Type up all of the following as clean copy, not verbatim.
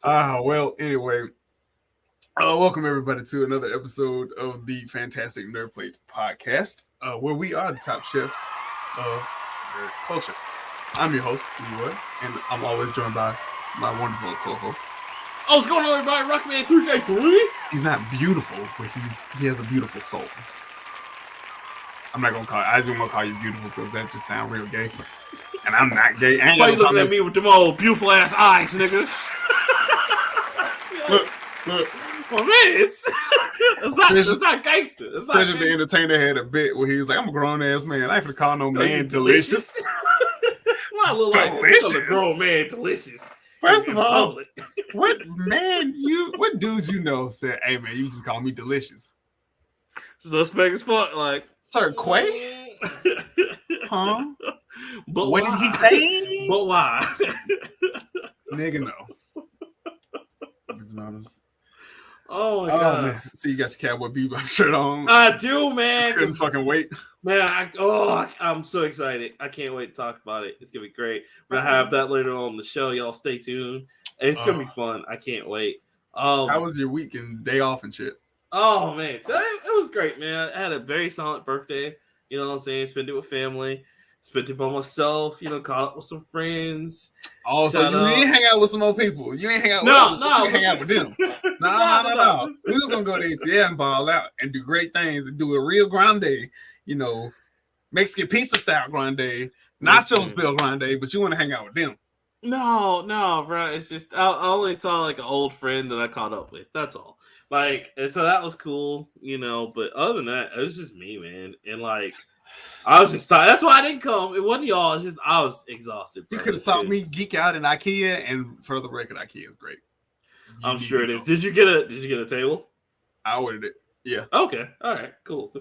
Well, anyway, welcome everybody to another episode of the Fantastic Nerd Plate podcast, where we are the top chefs of nerd culture. I'm your host, Leroy, and I'm always joined by my wonderful co-host. Oh, what's going on, everybody? Rockman3K3. He's not beautiful, but he has a beautiful soul. I just want to call you beautiful because that just sounds real gay. And I'm not gay. Why you looking at me with them old beautiful ass eyes, nigga? Look. Well, man, it's not gangster. It's not Cedric the Entertainer had a bit where he was like, I'm a grown ass man. I ain't finna call no man delicious. Well, I look like a grown man delicious. First of all, what dude you know said, hey man, you just call me delicious? Suspect as fuck, like Sir Quay? Huh? But what why? Did he say? But why? Nigga, no. Oh my god! Man. See, you got your Cowboy Bebop shirt on. I do, man. Couldn't fucking wait, man. I'm so excited. I can't wait to talk about it. It's gonna be great. We're gonna have that later on the show. Y'all stay tuned. It's gonna be fun. I can't wait. How was your week and day off and shit? Oh man, so it was great, man. I had a very solid birthday. You know what I'm saying? Spent it with family. Spent it by myself. You know, caught up with some friends. Oh, so you ain't hang out with some more people. You ain't hang out with no. You hang out with them. No. We was going to go to ATL and ball out and do great things and do a real grande, you know, Mexican pizza style grande, nacho spell grande, but you want to hang out with them. No, bro. It's just, I only saw like an old friend that I caught up with. That's all. Like, and so that was cool, you know, but other than that, it was just me, man. And like, I was just tired. That's why I didn't come. It wasn't y'all. It's just I was exhausted. Bro. You could have saw me geek out in IKEA, and for the record, IKEA is great. I'm sure it is. Did you get a table? I ordered it. Yeah. Okay. All right. Cool.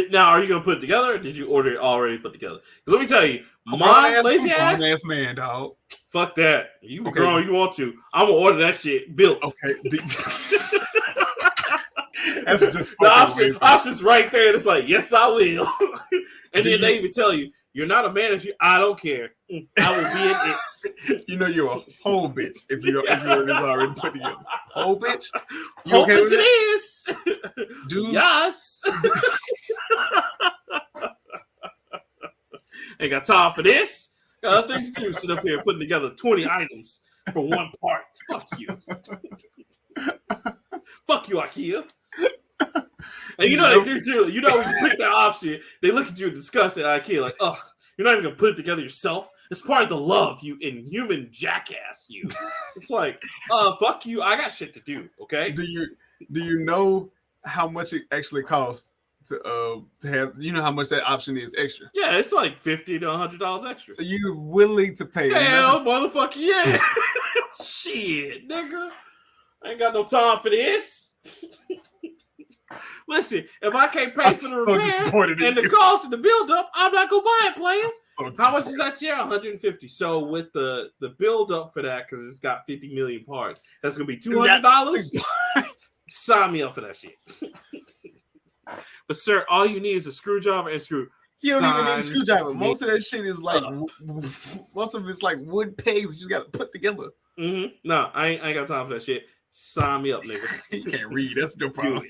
Now, are you gonna put it together, or did you order it already put together? Because let me tell you, my lazy ass man, dog. Fuck that. You can grow you want to. I'm gonna order that shit built. Okay. That's just the option's right there. And it's like, yes, I will. And then they even tell you, you're not a man if you. I don't care. I will be an it. You know you're a whole bitch if you already put together. Whole bitch. Whole bitch it is. Dude. Yes. Ain't got time for this. Got other things to do. Sit up here putting together 20 items for one part. Fuck you. Fuck you, IKEA. And you know they do too. You know when you pick that option, they look at you and discuss it at IKEA like, oh, you're not even gonna put it together yourself. It's part of the love, you inhuman jackass. You. It's like, fuck you. I got shit to do. Okay. Do you know how much it actually costs to have? You know how much that option is extra? Yeah, it's like $50 to $100 extra. So you're willing to pay? Hell, motherfucker, yeah. Shit, nigga. I ain't got no time for this. Listen, if I can't pay for the repair and the cost of the build-up, I'm not gonna buy it, players. How much is that chair? $150. So with the build-up for that, because it's got 50 million parts, that's gonna be $200. Sign me up for that shit. But sir, all you need is a screwdriver and screw. You don't even need a screwdriver. Most of that shit is like most of it's like wood pegs you just gotta put together. Mm-hmm. No, I ain't got time for that shit. Sign me up, nigga. You can't read. That's your problem.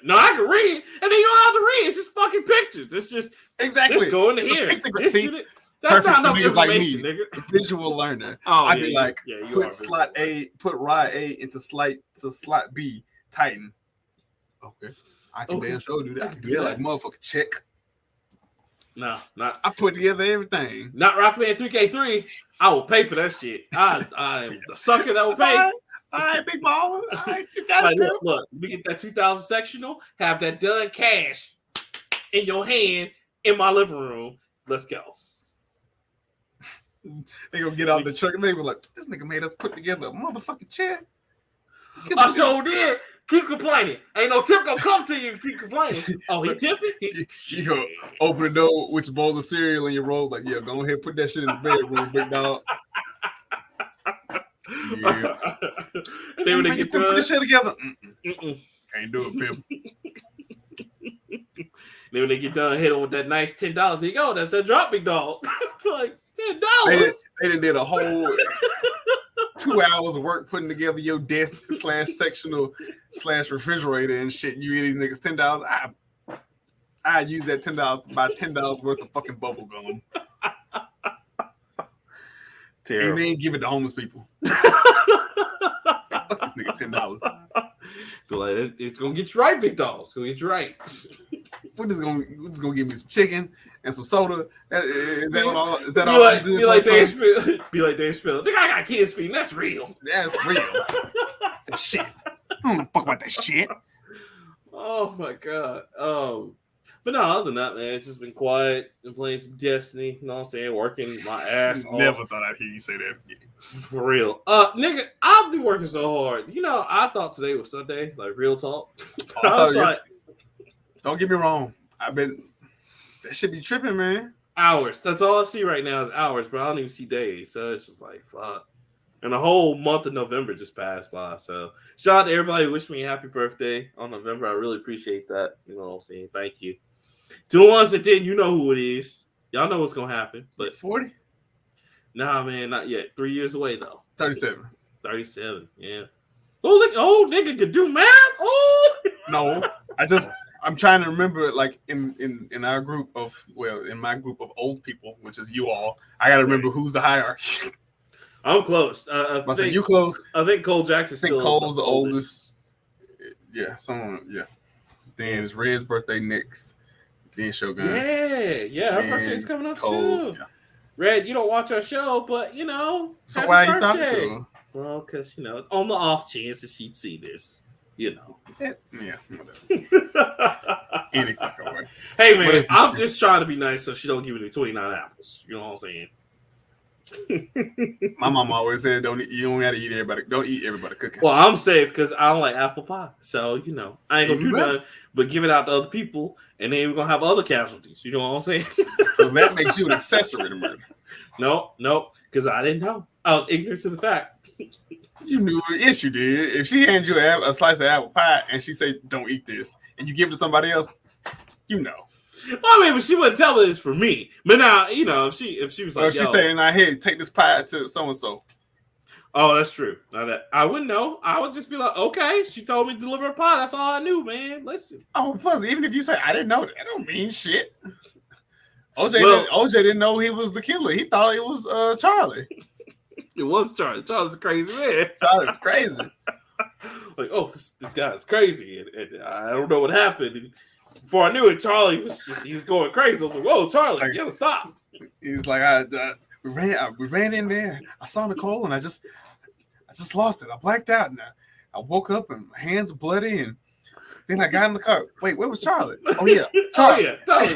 No, I can read, and then you don't have to read. It's just fucking pictures. It's just exactly. Let's go into here. That's not enough information, like nigga. Visual learner. Oh, I'd be like, put slot A, put rod A into slot B, tighten. Okay, I can damn sure do that. I can do that like motherfucker check. No, not. I put together everything. Not Rockman3K3. I will pay for that shit. I am the sucker that will pay. All right, big baller. All right, you got it. Look, we get that 2000 sectional, have that done cash in your hand in my living room. Let's go. They gonna get out the truck and they were like, this nigga made us put together a motherfucking chair. I sure did. Keep complaining. Ain't no tip gonna come to you. Keep complaining. Oh, he tipping? You go open the door with your bowl of cereal in your roll. Like, yeah, go ahead, put that shit in the bedroom, big dog. Yeah. And then when they get done, put this shit together. Can't do it, pimp. Then when they get done, hit them with that nice $10. Here you go. That's that drop, big dog. Like $10. They done did a whole 2 hours of work putting together your desk / sectional / refrigerator and shit. You get these niggas $10. I use that $10 to buy $10 worth of fucking bubble gum. Terrible. And then give it to homeless people. Fuck this nigga $10. Like, it's gonna get you right, big dog. It's gonna get you right. We're just gonna give me some chicken and some soda. Is that all? Is that be all? Like, be like Dave Chappelle. Be like Dave Chappelle. Nigga, I got kids feeding. That's real. That's real. Shit. I don't fuck about that shit. Oh my god. But no, other than that, man, it's just been quiet and playing some Destiny. You know what I'm saying? Working my ass off. Never thought I'd hear you say that. For real. Nigga, I've been working so hard. You know, I thought today was Sunday, like real talk. I was like, don't get me wrong. That should be tripping, man. Hours. That's all I see right now is hours, but I don't even see days. So it's just like, fuck. And the whole month of November just passed by. So shout out to everybody who wished me a happy birthday on November. I really appreciate that. You know what I'm saying? Thank you. To the ones that didn't, you know who it is. Y'all know what's gonna happen. But 40? Nah, man, not yet. 3 years away though. 37. 37, yeah. Oh, look, nigga can do math. Oh no, I'm trying to remember, like in our group of in my group of old people, which is you all. I gotta remember who's the hierarchy. I'm close. You close. I think Cole Jackson's still Cole's the oldest. Yeah, someone. Yeah. Then it's Red's birthday next. Then Shogun. Yeah. Her birthday's coming up soon. Yeah. Red, you don't watch our show, but you know. So why are you talking to her? Well, because you know, on the off chance that she'd see this, you know. Yeah. Any fucking way. Hey man, I'm just trying to be nice so she don't give me the 29 apples. You know what I'm saying? My mom always said, you don't gotta eat everybody. Don't eat everybody cooking. Well, I'm safe because I don't like apple pie. So, you know, I ain't gonna do nothing but give it out to other people, and then we're gonna have other casualties. You know what I'm saying? So that makes you an accessory to murder. Nope, because I didn't know. I was ignorant to the fact. You knew. Yes, you did. If she hands you a slice of apple pie and she say, "Don't eat this," and you give it to somebody else, you know. Well, I mean, but she wouldn't tell me it's for me. But now, you know, if she was like, she's saying, "Now, hey, take this pie to so and so." Oh, that's true. Now that I wouldn't know. I would just be like, "Okay, she told me to deliver a pie. That's all I knew, man. Listen." Oh, plus, even if you say, "I didn't know," that don't mean shit. OJ didn't know he was the killer. He thought it was Charlie. It was Charlie. Charlie's a crazy man. Charlie's crazy. Like, oh, this guy's crazy, and I don't know what happened. And before I knew it, Charlie he was going crazy. I was like, whoa, Charlie, you gotta stop. He's like, we ran in there. I saw Nicole, and I just lost it. I blacked out, and I woke up, and my hands were bloody, and then I got in the car. Wait, where was Charlie? Oh yeah, Charlie. Charlie.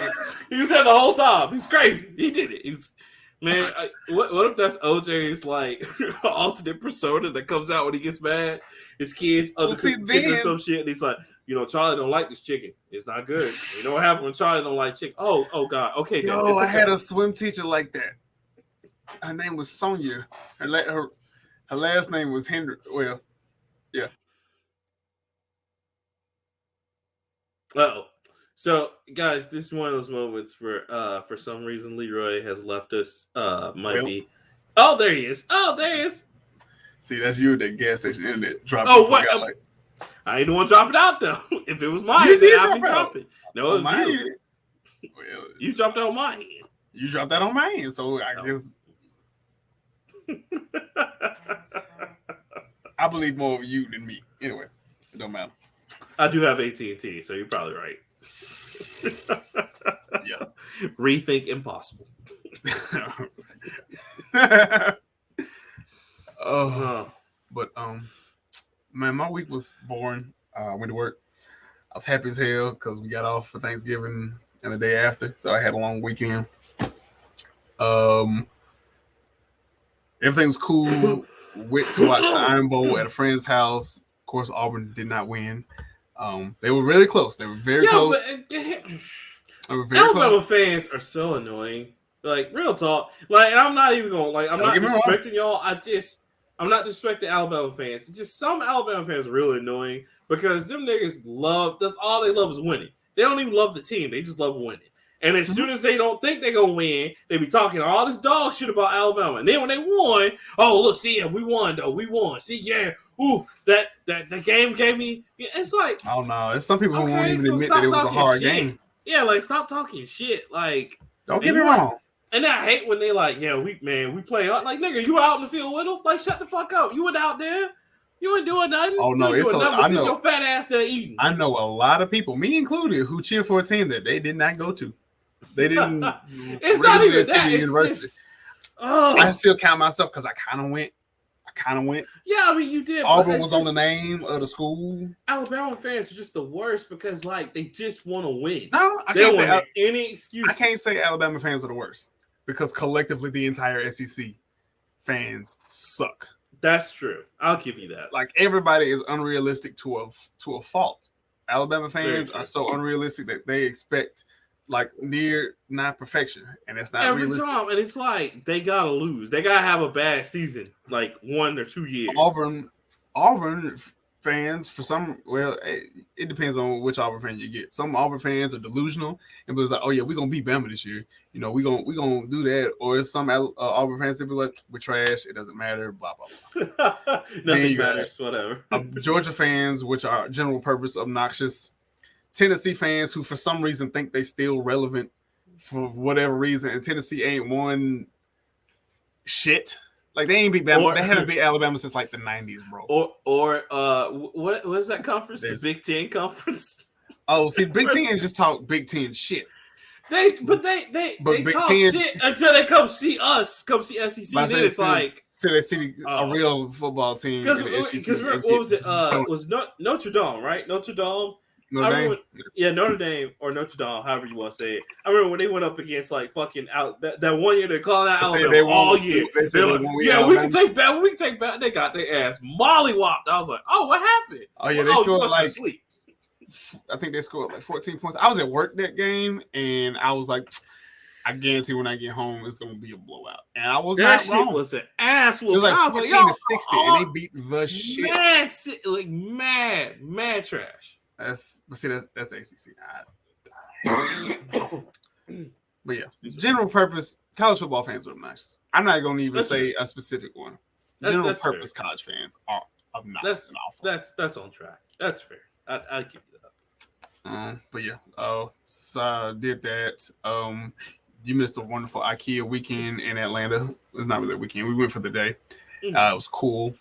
He was there the whole time. He's crazy. He did it. He was, man. What if that's OJ's like alternate persona that comes out when he gets mad? His kids undercooked chicken or some shit, and he's like, you know, Charlie don't like this chicken. It's not good. You know what happened when Charlie don't like chicken? Oh God. Okay. Yo, I had a swim teacher like that. Her name was Sonia. Her last name was Henry. Well, yeah. Uh-oh. So, guys, this is one of those moments where, for some reason, Leroy has left us. Be. Oh, there he is. See, that's you at that gas station internet dropping. Oh, what? I ain't the one dropping out though. If it was mine, then I'd be dropping. No, it was you. Well, you dropped that on my hand. You dropped that on my hand, so I guess I believe more of you than me. Anyway, it don't matter. I do have AT&T, so you're probably right. Yeah. Rethink impossible. But man, my week was boring. I went to work. I was happy as hell because we got off for Thanksgiving and the day after, so I had a long weekend. Everything was cool. Went to watch the Iron Bowl at a friend's house. Of course, Auburn did not win. They were really close. They were very close. Alabama fans are so annoying. Like, real talk. Like, and I'm not even going. Like, I'm not disrespecting y'all. I'm not disrespecting Alabama fans. It's just some Alabama fans are really annoying because them niggas that's all they love is winning. They don't even love the team. They just love winning. And as soon as they don't think they're gonna win, they be talking all this dog shit about Alabama. And then when they won, oh look, see, yeah, we won though. We won. See, yeah, ooh, that game gave me. Yeah, it's like, oh no, there's some people who won't even admit that it was a hard game. Yeah, like stop talking shit. Like, don't get me wrong. And I hate when they like, yeah, we play out. Like, nigga, you out in the field with them? Like, shut the fuck up. You went out there. You ain't doing nothing. Oh no, it's I know your fat ass there eating. I know a lot of people, me included, who cheer for a team that they did not go to. They didn't. It's not even that. University. I still count myself because I kind of went. Yeah, I mean, you did. Auburn was on the name of the school. Alabama fans are just the worst because, like, they just want to win. No, I can't say any excuse. I can't say Alabama fans are the worst because collectively the entire SEC fans suck. That's true. I'll give you that. Like, everybody is unrealistic to a fault. Alabama fans are so unrealistic that they expect like near not perfection, and it's not every realistic. time. And it's like they gotta lose. They gotta have a bad season, like 1 or 2 years. Auburn fans, for some, well, it depends on which Auburn fan you get. Some Auburn fans are delusional and be like, "Oh yeah, we're gonna beat Bama this year. You know, we gonna do that." Or some Auburn fans that be like, "We're trash. It doesn't matter." Blah blah blah. Nothing matters. Whatever. Georgia fans, which are general purpose obnoxious. Tennessee fans who for some reason think they still relevant for whatever reason, and Tennessee ain't won shit. Like, they ain't beat Bama. They haven't beat Alabama since like the 90s, bro. Or what is that conference? The Big Ten conference. Oh, see, Big Ten just talk Big Ten shit. They talk shit until they come see us, come see SEC. Then it's like, so they see a real football team. Because what was it? It was Notre Dame, right? Notre Dame. Notre Dame or Notre Dame, however you want to say it. I remember when they went up against like fucking out that 1 year they called out Alabama all year. They were like, yeah, we can take back. They got their ass mollywopped. I was like, oh, what happened? Oh yeah, they scored like sleep. I think they scored like 14 points. I was at work that game, and I was like, I guarantee when I get home, it's gonna be a blowout. And I was not wrong. Shit was an ass whooping. It was like 14 to 60, and they beat the shit. Mad trash. That's ACC. But yeah, general purpose college football fans are obnoxious. I'm not going to even say a specific one. General purpose fair. College fans are obnoxious and awful. That's on track. That's fair. I give you that. But yeah, so did that. You missed a wonderful IKEA weekend in Atlanta. It's not really a weekend. We went for the day. It was cool.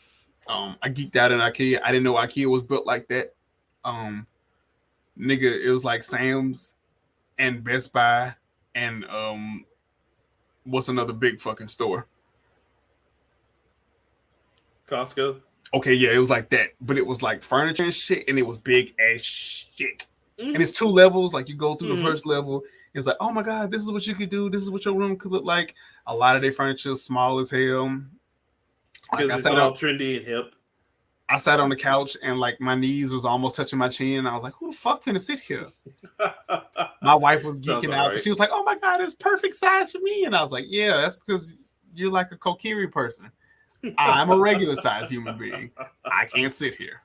I geeked out in IKEA. I didn't know IKEA was built like that. Nigga, it was like Sam's and Best Buy and what's another big fucking store? Costco. Okay, yeah, it was like that, but it was like furniture and shit, and it was big as shit. And it's 2 levels. Like, you go through the first level, it's like, oh my god, this is what you could do. This is what your room could look like. A lot of their furniture is small as hell. Because it's all trendy and hip. I sat on the couch and like my knees was almost touching my chin. And I was like, who the fuck finna sit here? My wife was geeking out. Right. She was like, oh my God, it's perfect size for me. And I was like, yeah, that's because you're like a kokiri person. I'm a regular size human being. I can't sit here.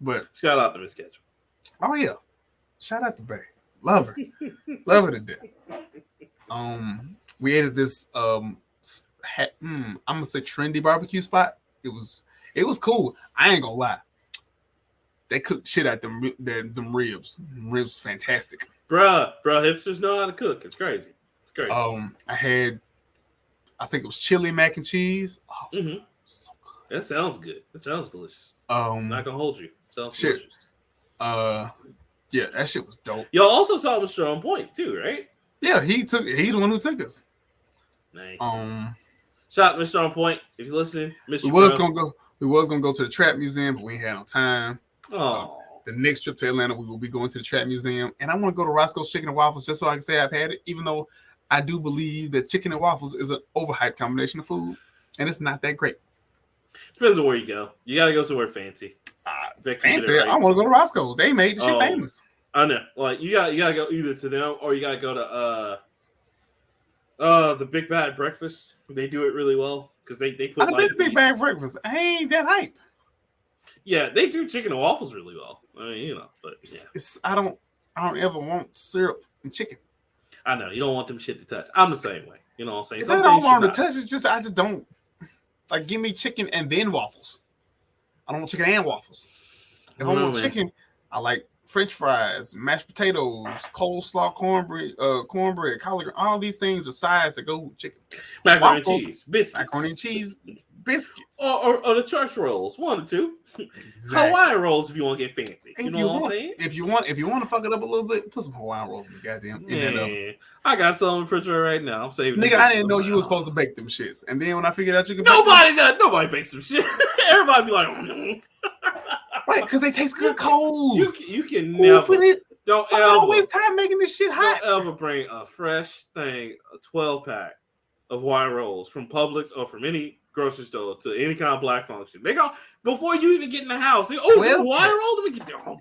But shout out to Miss Ketchum. Oh yeah. Shout out to Bay. Love her. Love her to death. We ate at this I'm gonna say trendy barbecue spot. It was cool. I ain't gonna lie. They cooked shit out them ribs. Ribs fantastic. Bruh, hipsters know how to cook. It's crazy. I think it was chili mac and cheese. Oh, so good. That sounds good. That sounds delicious. I'm not gonna hold you. Sounds delicious. Yeah, that shit was dope. Y'all also saw Mr. On Point too, right? Yeah, he's the one who took us. Nice. Shout out Mr. On Point. If you're listening, Mr. We was gonna go to the Trap Museum, but we ain't had no time. Oh. So the next trip to Atlanta, we will be going to the Trap Museum, and I want to go to Roscoe's Chicken and Waffles just so I can say I've had it, even though I do believe that chicken and waffles is an overhyped combination of food, and it's not that great. Depends on where you go. You gotta go somewhere fancy. Fancy? Right. I want to go to Roscoe's. They made the shit famous. I know. Like you gotta go either to them or you gotta go to the Big Bad Breakfast. They do it really well because they put. I've been to Big Bad Breakfast. I ain't that hype. Yeah, they do chicken and waffles really well. I mean, but yeah. I don't ever want syrup and chicken. I know you don't want them shit to touch. I'm the same way. You know what I'm saying? I don't want them to touch. It's just I just don't like. Give me chicken and then waffles. I don't want chicken and waffles. If I want chicken, I like French fries, mashed potatoes, coleslaw, cornbread, collard green. All these things are sides that go with chicken. Macaroni and cheese, biscuits, macaroni and cheese, biscuits, or the church rolls, 1 or 2. Exactly. Hawaiian rolls if you want to get fancy. You know what I'm saying? If you want to fuck it up a little bit, put some Hawaiian rolls in the goddamn. Man, I got some in the refrigerator right now. I'm saving. Nigga, I didn't know you were supposed to bake them shits, and then when I figured out you could, nobody bakes some shit. Everybody be like. Right, because they taste good cold. You can never. Don't ever always time making this shit hot. Don't ever bring a fresh thing, a 12-pack of Hawaiian rolls from Publix or from any grocery store to any kind of black function. They go before you even get in the house. They, Hawaiian roll. Let me get them.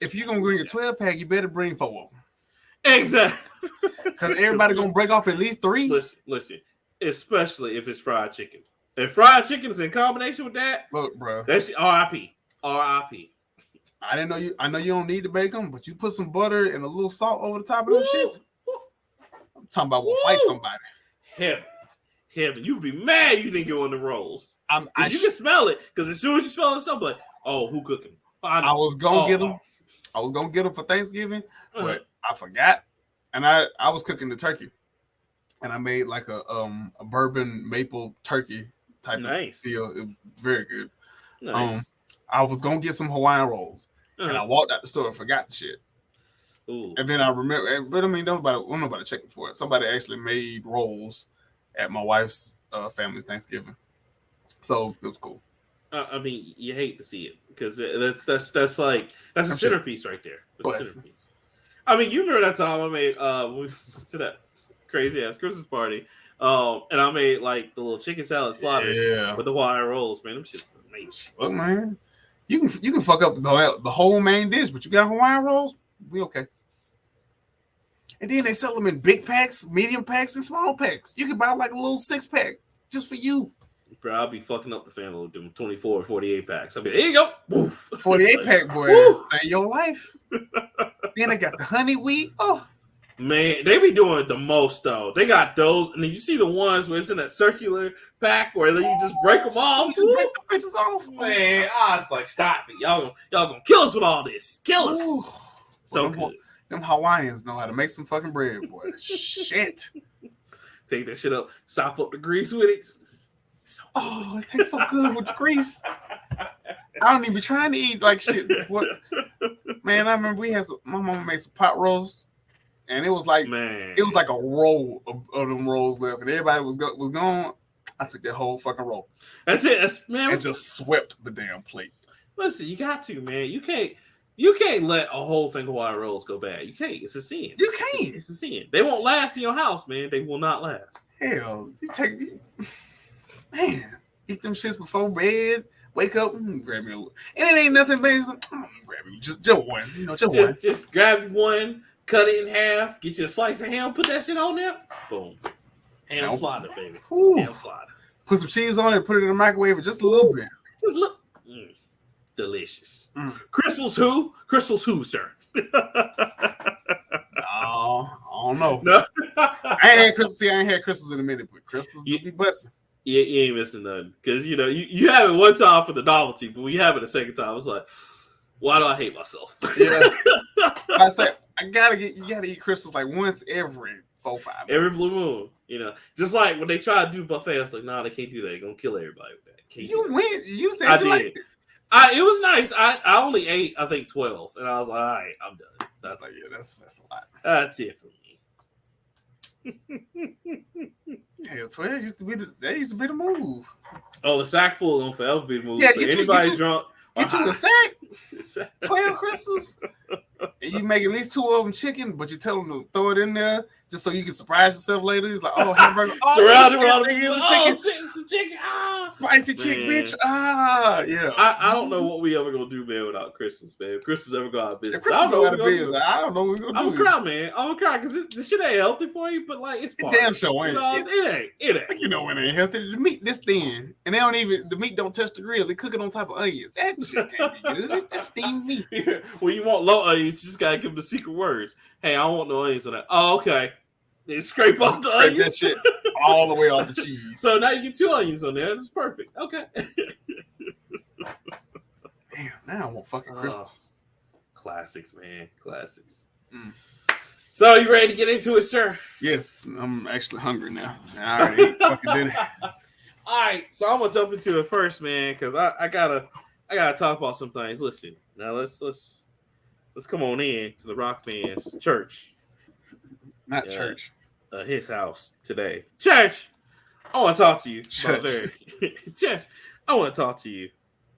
If you're gonna bring a 12-pack, you better bring 4 of them. Exactly. Because everybody gonna break off at least 3. Listen. Especially if it's fried chicken. If fried chicken is in combination with that, look, bro, that's R.I.P. R.I.P. I didn't know you. I know you don't need to bake them, but you put some butter and a little salt over the top of those shit. I'm talking about we'll fight somebody. Heaven. You'd be mad you didn't get one of the rolls. You can smell it because as soon as you smell it, something like, oh, who cooking? I was gonna get them. I was gonna get them for Thanksgiving, but I forgot, and I was cooking the turkey, and I made like a bourbon maple turkey type of deal. It was very good. Nice. I was gonna get some Hawaiian rolls, and I walked out the store and forgot the shit. Ooh. And then I remember, but I mean, nobody checking for it. Somebody actually made rolls at my wife's family's Thanksgiving, so it was cool. I mean, you hate to see it because that's a centerpiece right there. That's a centerpiece. I mean, you remember that time I made we went to that crazy ass Christmas party, and I made like the little chicken salad sliders with the Hawaiian rolls, man. Them shit's amazing. Look, man, you can fuck up the whole main dish, but you got Hawaiian rolls, we okay. And then they sell them in big packs, medium packs, and small packs. You can buy like a little 6-pack just for you. Bro, I'll be fucking up the family with them 24 or 48 packs. I'll be, here you go. Woof. 48-pack, boy. Save your life. Then they got the honey wheat. Oh. Man, they be doing the most, though. They got those. And then you see the ones where it's in that circular pack where you just break them off. You just break the bitches off. Man, I was like, stop it. Y'all gonna kill us with all this. Kill us. Ooh. So good. Them Hawaiians know how to make some fucking bread, boy. Shit. Take that shit up. Sop up the grease with it. Oh, it tastes so good with the grease. I don't even be trying to eat like shit. What? Man, I remember my mama made some pot roast, and it was like a roll of them rolls left, and everybody was gone. I took that whole fucking roll. That's it. And just swept the damn plate. Listen, you got to, man. You can't let a whole thing of Hawaiian rolls go bad. You can't. It's a sin. You can't. It's a sin. They won't last in your house, man. They will not last. Hell, man, eat them shits before bed. Wake up, grab me a little. And it ain't nothing bad. Grab me just one. One. Just grab one, cut it in half, get you a slice of ham, put that shit on there. Boom. Ham slider, baby. Ooh. Ham slider. Put some cheese on it, put it in the microwave for just a little bit. Just look. Delicious. Crystals who, sir? Oh, I don't know. No. I ain't had crystals in a minute, but crystals do be busting. Yeah, you ain't missing nothing. Because, you have it one time for the novelty, but when you have it a second time, it's like, why do I hate myself? Yeah. I say, you gotta eat crystals like once every 4-5 minutes. Every blue moon, just like when they try to do buffet, it's like, nah, they can't do that. They're going to kill everybody with that. You win. You said I you did. liked it. It was nice. I only ate, I think, 12. And I was like, all right, I'm done. That's a lot. That's it for me. Hell, 12 used to be the move. Oh, the sack full gonna forever be the move. Yeah, anybody drunk. Get you a sack. 12 crystals. And you make at least 2 of them chicken, but you tell them to throw it in there just so you can surprise yourself later. It's like, oh, hamburger. Surrounded with all the chicken. It's a chicken. Spicy chick, bitch. Yeah. I don't know what we ever gonna do, man, without Christmas, man. If Christmas ever go out of business. I don't know what we're gonna do. I'm gonna cry, man. I'm gonna cry because this shit ain't healthy for you, but like it's damn sure ain't. It ain't. You know when it ain't healthy. The meat this thin, and the meat don't touch the grill. They cook it on top of onions. That shit can't be good. That's steamed meat. When you want low onions, you just gotta give them the secret words. Hey, I don't want no onions on that. Oh, okay. They scrape off the onions. That shit all the way off the cheese. So now you get 2 onions on there. That's perfect. Okay. Damn, now I want fucking crystals. Classics, man. Classics. So you ready to get into it, sir? Yes, I'm actually hungry now. I already ate fucking dinner. All right, so I'm gonna jump into it first, man, because I gotta talk about some things. Listen, now let's come on in to the Rockman's church. Not church. His house today. Church. I want to talk to you about church. I want to talk to you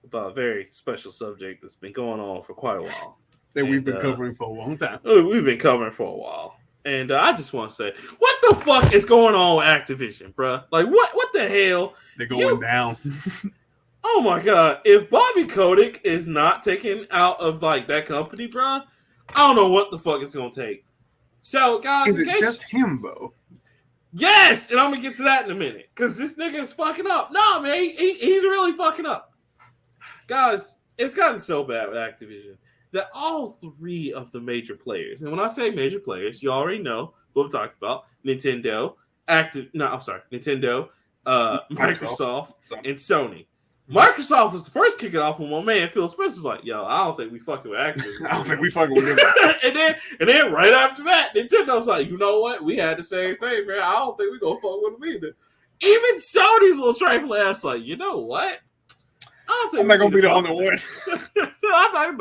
about a very special subject that's been going on for quite a while. That we've been covering for a long time. We've been covering for a while. And I just want to say, what the fuck is going on with Activision, bruh? Like, what the hell? They're going down. Oh, my God. If Bobby Kotick is not taken out of, like, that company, bruh, I don't know what the fuck it's going to take. So, guys... Is it just him, though? Yes! And I'm going to get to that in a minute. Because this nigga is fucking up. No, man. He's really fucking up. Guys, it's gotten so bad with Activision that all 3 of the major players, and when I say major players, you already know who I'm talking about. Nintendo, Microsoft, and Sony. Microsoft was the first kick it off when my man Phil Spencer was like, yo, I don't think we fucking with Activision. I don't think we fucking with them. and then right after that, Nintendo's like, you know what? We had the same thing, man. I don't think we gonna fuck with them either. Even Sony's little trifling ass like, you know what? I don't think I'm not gonna be the only one. I'm not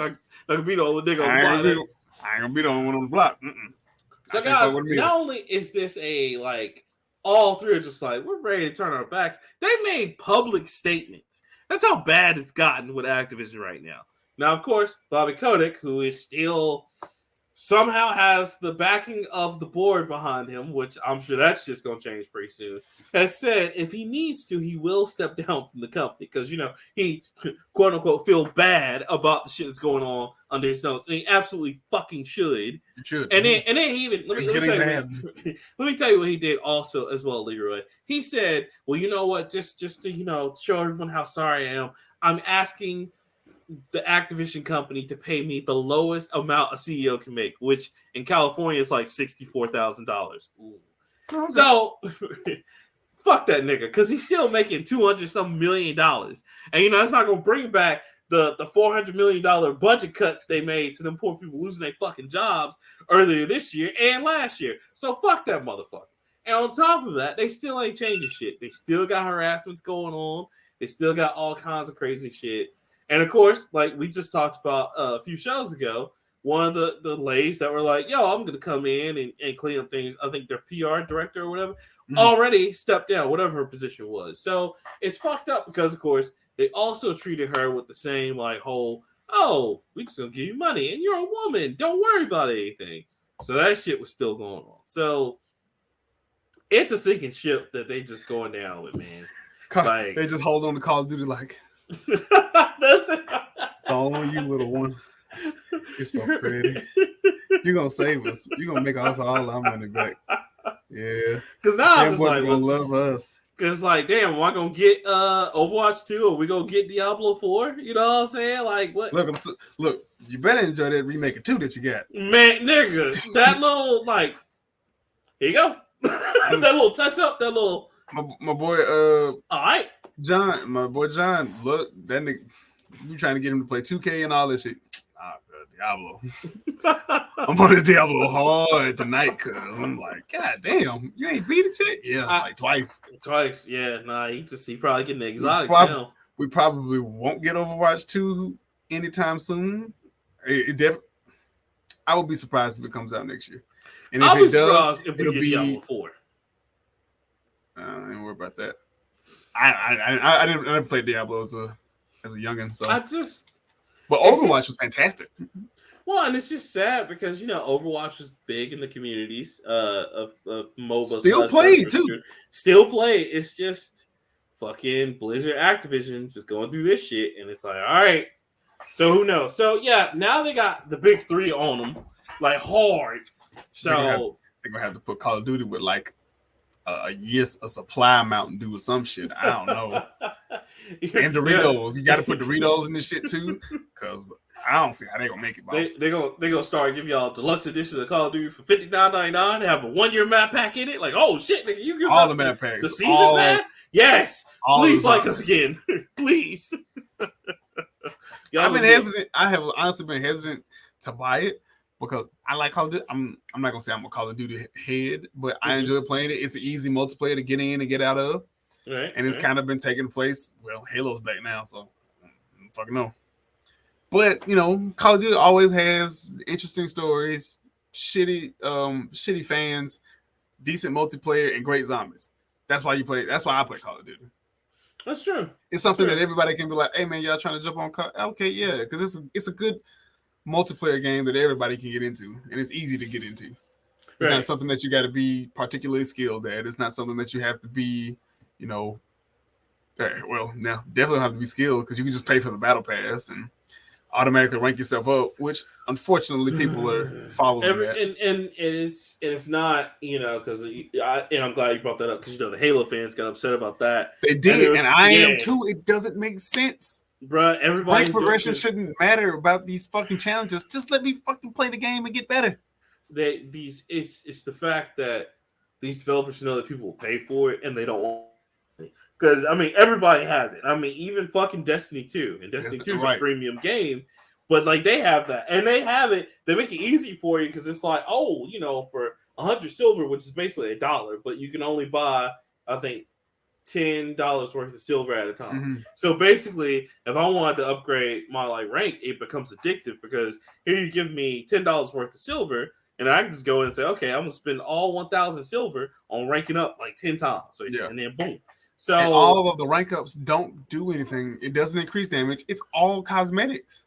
gonna be the only nigga on the block. I ain't gonna be the only one on the block. So guys, not only is this a like all 3 are just like, we're ready to turn our backs. They made public statements. That's how bad it's gotten with Activision right now. Now, of course, Bobby Kotick, who is still somehow has the backing of the board behind him, which I'm sure that's just going to change pretty soon, has said if he needs to, he will step down from the company because, you know, he, quote unquote, feel bad about the shit that's going on under his nose. And he absolutely fucking should. He should. And then he even, let me tell you what he did also as well, Leroy. He said, well, you know what, just to, you know, show everyone how sorry I am, I'm asking the Activision company to pay me the lowest amount a CEO can make, which in California is like $64,000. Okay. So fuck that nigga, because he's still making $200-some million. And you know, it's not gonna bring back the $400 million budget cuts they made to them poor people losing their fucking jobs earlier this year and last year. So fuck that motherfucker. And on top of that, they still ain't changing shit. They still got harassments going on. They still got all kinds of crazy shit. And of course, like we just talked about a few shows ago, one of the ladies that were like, yo, I'm going to come in and clean up things. I think their PR director or whatever already stepped down, whatever her position was. So it's fucked up because, of course, they also treated her with the same like whole, oh, we just going to give you money and you're a woman. Don't worry about anything. So that shit was still going on. So it's a sinking ship that they just going down with, man. Like, they just hold on to Call of Duty like, it's all on you, little one. You're so pretty. You're gonna save us. You're gonna make us all our money back. Yeah. Because now I'm just like, gonna love us. Because like, damn, am I gonna get Overwatch 2 or we gonna get Diablo 4? You know what I'm saying? Like, what? Look, you better enjoy that remake of 2 that you got. Man, nigga, that little like, here you go. That little touch up, that little. My boy, all right. My boy John, look, that nigga, you trying to get him to play 2K and all this shit. Diablo. I'm on the Diablo hard tonight, cuz I'm like, God damn, you ain't beat it yet? Yeah, like twice. Twice, yeah. Nah, he probably getting the exotics now. We probably won't get Overwatch 2 anytime soon. I would be surprised if it comes out next year. And if it does, if we get Diablo 4. I didn't worry about that. I didn't play Diablo as a youngin', so but Overwatch was fantastic. Well, and it's just sad because you know Overwatch was big in the communities of mobile. Still played too. Still play. It's just fucking Blizzard, Activision just going through this shit, and it's like, all right. So who knows? So yeah, now they got the big 3 on them, like hard. So they're gonna have to put Call of Duty with like a supply Mountain Dew or some shit. I don't know. And Doritos. You got to put Doritos in this shit too, because I don't see how they gonna make it, boss. They gonna start giving y'all deluxe editions of Call of Duty for $59.99. They have a 1-year map pack in it. Like, oh shit, nigga, you give all us the map packs, the season pass? Yes, please like us again, please. I've been hesitant. I have honestly been hesitant to buy it because I like Call of Duty. I'm not gonna say I'm a Call of Duty head, but I enjoy playing it. It's an easy multiplayer to get in and get out of. Right, and it's kind of been taking place. Well, Halo's back now, so I don't fucking know. But Call of Duty always has interesting stories, shitty fans, decent multiplayer, and great zombies. That's why I play Call of Duty. That's true. It's something that everybody can be like, "Hey man, y'all trying to jump on?" Okay, yeah, because it's a good multiplayer game that everybody can get into, and it's easy to get into. It's not something that you got to be particularly skilled at. It's not something that you have to be, well, now definitely don't have to be skilled because you can just pay for the battle pass and automatically rank yourself up, which unfortunately people are following that. And it's not, because I'm glad you brought that up because the Halo fans got upset about that. They did, and I am too. It doesn't make sense. Bruh, everybody's progression shouldn't matter about these fucking challenges. Just let me fucking play the game and get better. It's the fact that these developers know that people will pay for it and they don't want it. Because everybody has it. Even fucking Destiny 2. And Destiny 2 is a premium game, but like they have that. And they have it, they make it easy for you because it's like, for 100 silver, which is basically $1, but you can only buy, I think, $10 worth of silver at a time. Mm-hmm. So basically, if I wanted to upgrade my rank, it becomes addictive because here you give me $10 worth of silver, and I can just go in and say, okay, I'm gonna spend all 1,000 silver on ranking up like 10 times. And then boom. So and all of the rank ups don't do anything. It doesn't increase damage. It's all cosmetics.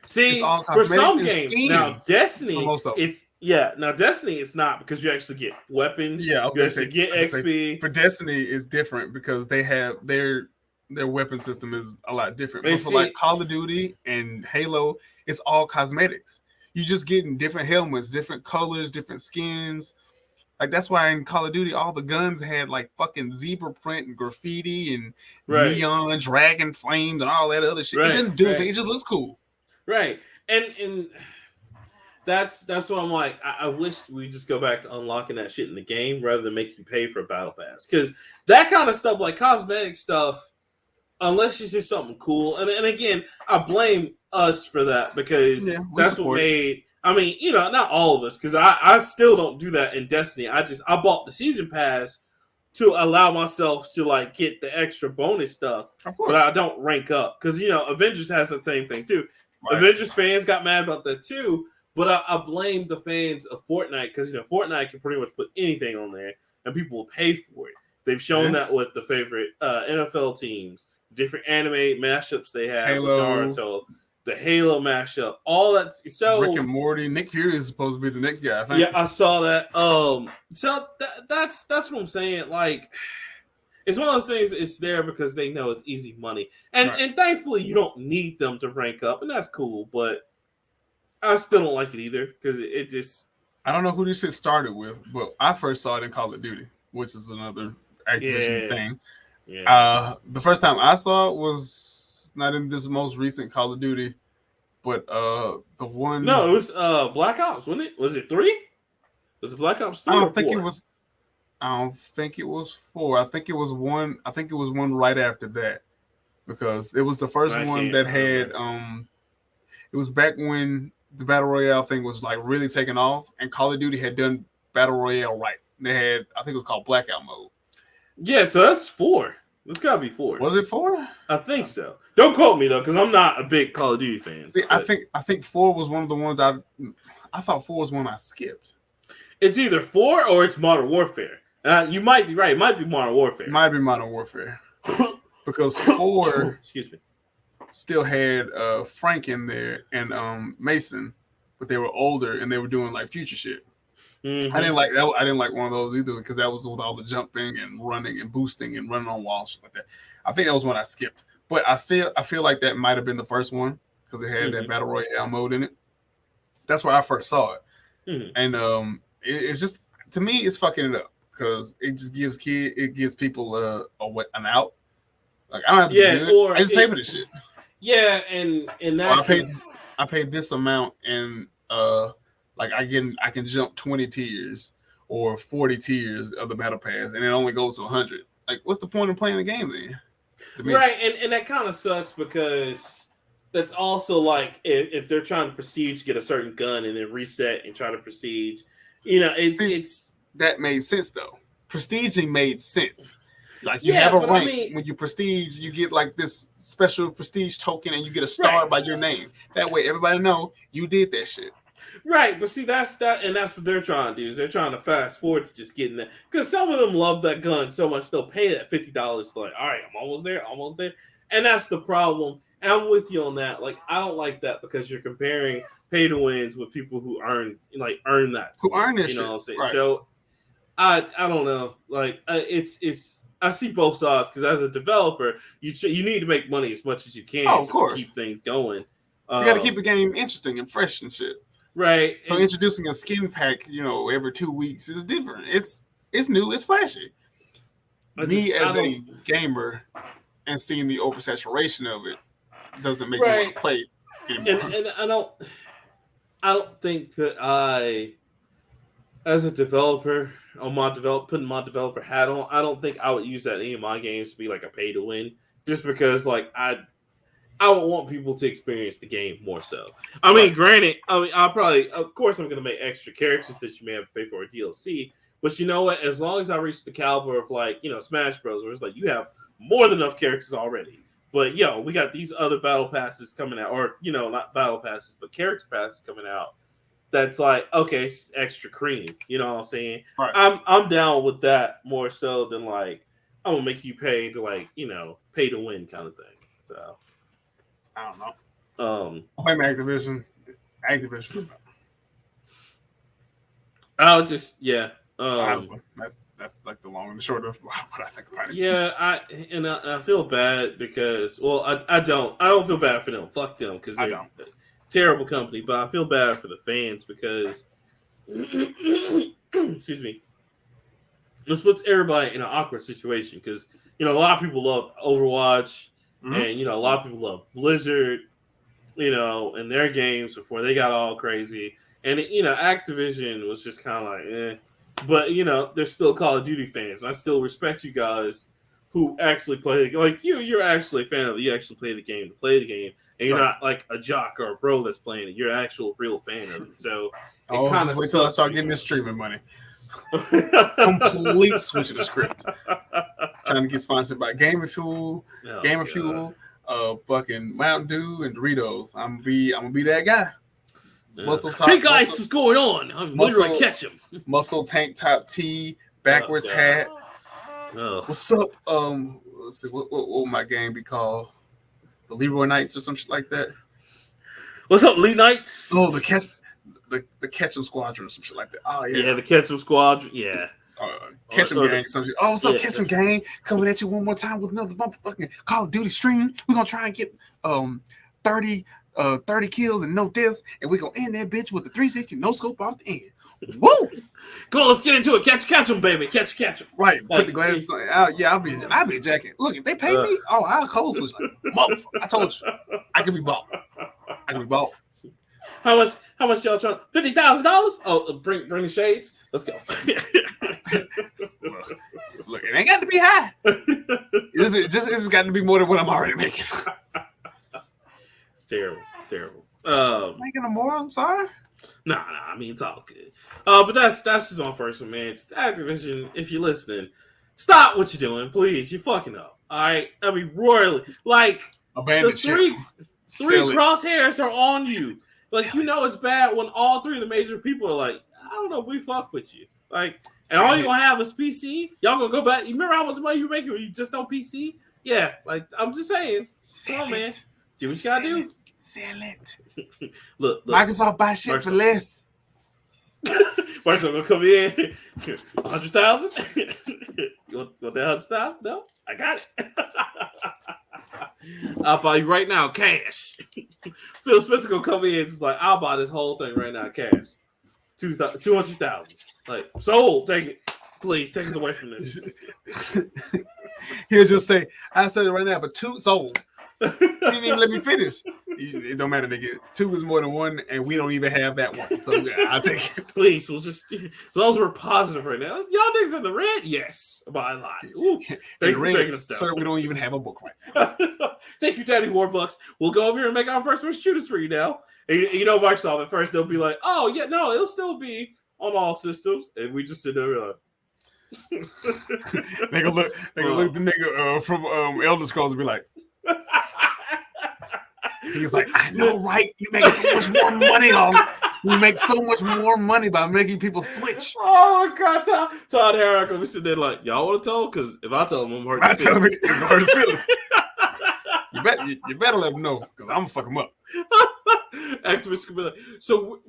See, for some games now, Destiny now Destiny is not because you actually get weapons. Yeah, you actually get XP. For Destiny is different because they have their weapon system is a lot different. But for like Call of Duty and Halo, it's all cosmetics. You just getting different helmets, different colors, different skins. Like that's why in Call of Duty, all the guns had like fucking zebra print and graffiti and neon dragon flames and all that other shit. It doesn't do anything. It just looks cool. Right. And that's what I'm like. I wish we just go back to unlocking that shit in the game rather than make you pay for a battle pass. Because that kind of stuff, like cosmetic stuff, unless it's just something cool. And again, I blame us for that because that's what made. Not all of us, because I still don't do that in Destiny. I bought the season pass to allow myself to get the extra bonus stuff, but I don't rank up because Avengers has that same thing too. Right. Avengers fans got mad about that too, but I blame the fans of Fortnite because Fortnite can pretty much put anything on there and people will pay for it. They've shown that with the favorite NFL teams, different anime mashups they have, Halo. With Naruto, the Halo mashup, all that. So Rick and Morty, Nick Fury is supposed to be the next guy, I think. Yeah, I saw that. So that's what I'm saying. Like, it's one of those things. It's there because they know it's easy money, and thankfully you don't need them to rank up, and that's cool. But I still don't like it either because it just. I don't know who this shit started with, but I first saw it in Call of Duty, which is another Activision thing. Yeah. The first time I saw it was not in this most recent Call of Duty, but the one. No, it was Black Ops, wasn't it? Was it 3? Was it Black Ops 3? I don't think it was 4. I think it was one. I think it was one right after that because it was the first one that had. It was back when the Battle Royale thing was like really taking off, and Call of Duty had done Battle Royale right. They had, I think it was called Blackout Mode. Yeah, so that's 4. It's gotta be 4. Was it 4? I think so. Don't quote me though, because I'm not a big Call of Duty fan. See, I think 4 was one of the ones I thought 4 was one I skipped. It's either 4 or it's Modern Warfare. You might be right. It might be Modern Warfare. Might be Modern Warfare. Because 4 excuse me, still had Frank in there and Mason, but they were older and they were doing like future shit. Mm-hmm. I didn't like that. I didn't like one of those either because that was with all the jumping and running and boosting and running on walls, shit like that. I think that was one I skipped. But I feel like that might have been the first one because it had that Battle Royale mode in it. That's where I first saw it. Mm-hmm. And it's just, to me, it's fucking it up because it just gives people an out Like I don't have to be good. Or I just pay for this shit. Yeah, and that I paid this amount, and like I can jump 20 tiers or 40 tiers of the battle pass, and it only goes to 100. Like, what's the point of playing the game then? Right, and that kind of sucks because that's also like if they're trying to prestige, get a certain gun and then reset and try to prestige. You know, it's that made sense though. Prestiging made sense. Like you have a rank. When you prestige, you get like this special prestige token, and you get a star by your name. That way, everybody know you did that shit. Right, but see that's what they're trying to do. Is they're trying to fast forward to just getting that, because some of them love that gun so much they'll pay that $50. Like, all right, I'm almost there, and that's the problem. And I'm with you on that. Like, I don't like that because you're comparing pay to wins with people who earn that. Who earn this, you know what I'm saying? Right. So I don't know. Like, it's. I see both sides because as a developer, you need to make money as much as you can to keep things going. You got to keep the game interesting and fresh and shit. Right. So introducing a skin pack, every 2 weeks is different. It's new. It's flashy. Me as a gamer and seeing the oversaturation of it doesn't make me want to play anymore. And I don't think that I, as a developer, putting my developer hat on, I don't think I would use that in any of my games to be like a pay to win, just because like I would want people to experience the game more so. I mean, granted, I'll probably, of course, I'm going to make extra characters that you may have to pay for a DLC, but you know what? As long as I reach the caliber of like, Smash Bros, where it's like you have more than enough characters already, but we got these other battle passes coming out, or not battle passes, but character passes coming out. That's like, okay, it's extra cream. You know what I'm saying? Right. I'm down with that more so than like I'm gonna make you pay to like pay to win kind of thing. So I don't know. Blame Activision. I'll just honestly, that's like the long and the short of what I think about it. Yeah, I feel bad because I don't feel bad for them. Fuck them because they're a terrible company, but I feel bad for the fans because excuse me. This puts everybody in an awkward situation because a lot of people love Overwatch and a lot of people love Blizzard, and their games before they got all crazy. And Activision was just kind of like, eh. But they're still Call of Duty fans. And I still respect you guys who actually play the game. Like you're actually a fan of it. You actually play the game to play the game, and you're not like a jock or a bro that's playing it. You're an actual real fan of it. So just wait till I start getting this streaming money. Complete switch of the script. Trying to get sponsored by Gamer Fuel, fucking Mountain Dew and Doritos. I'm gonna be that guy. Muscle top. Hey guys, what's going on? I'm Leroy Ketchum. Muscle tank top tee, backwards hat. What's up? Let's see, what would my game be called? The Leroy Knights or some shit like that. What's up, Lee Knights? Oh, the Ketchum Squadron or some shit like that. Oh yeah. Yeah, the Ketchum Squadron. Yeah. Ketchum Gang. Some shit. Oh, what's up, Ketchum Gang? Coming at you one more time with another motherfucking Call of Duty stream. We're gonna try and get 30 kills and no deaths, and we're gonna end that bitch with the 360 no scope off the end. Woo! Come on, let's get into it. Catch 'em, baby. Catch 'em. Right. Put the glasses on. Yeah, I'll be a jacket. Look, if they pay me, I'll code switch. Like, motherfucker, I told you, I can be bought. How much y'all trying? $50,000? Oh, bring the shades. Let's go. Look, it ain't got to be high. This has got to be more than what I'm already making. It's terrible. Making them more? I'm sorry. Nah. I mean, it's all good. But that's just my first one, man. Just Activision, if you're listening, stop what you're doing, please. You're fucking up. All right. I mean, royally. Like abandon the three crosshairs are on you. Like it's bad when all three of the major people are like, I don't know if we fuck with you. Like, and all you gonna have is PC. Y'all gonna go back. You remember how much money you making when you just on PC? Yeah. Like I'm just saying. Come on, man. Do what you gotta do. Sell it. Look. Microsoft buy shit for less. Microsoft gonna come in 100,000. You want that 100,000? No, I got it. I'll buy you right now, cash. Phil Spencer gonna come in. It's like I'll buy this whole thing right now, cash. 200,000. Like sold. Take it, please. Take us away from this. He'll just say, I said it right now, but 2 sold. He didn't even let me finish. It don't matter, nigga. 2 is more than 1, and we don't even have that one. So I'll take it. Please, we'll just as long as we're positive right now. Y'all niggas in the red? Yes. By a lot. Ooh, thank you for taking us down. Sir, we don't even have a book right now. Thank you, Daddy Warbucks. We'll go over here and make our first person shooters for you now. And you know, Microsoft at first they'll be like, oh yeah, no, it'll still be on all systems. And we just sit there like they gonna look the nigga from Elder Scrolls and be like, he's like, I know, right? You make so much more money you make so much more money by making people switch. Oh my god, Todd Harrock will be sitting there like, y'all want to tell? Because if I tell him, I'm hurt. I tell him it's gonna hurt his feelings. You better let him know, because I'm gonna fuck him up. Activision can be like, so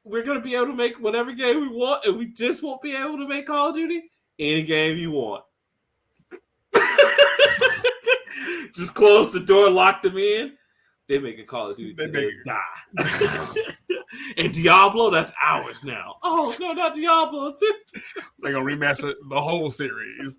we're gonna be able to make whatever game we want, and we just won't be able to make Call of Duty any game you want. Just close the door, lock them in. They make a Call of Duty. They die. And Diablo, that's ours now. Oh no, not Diablo too. They're gonna remaster the whole series.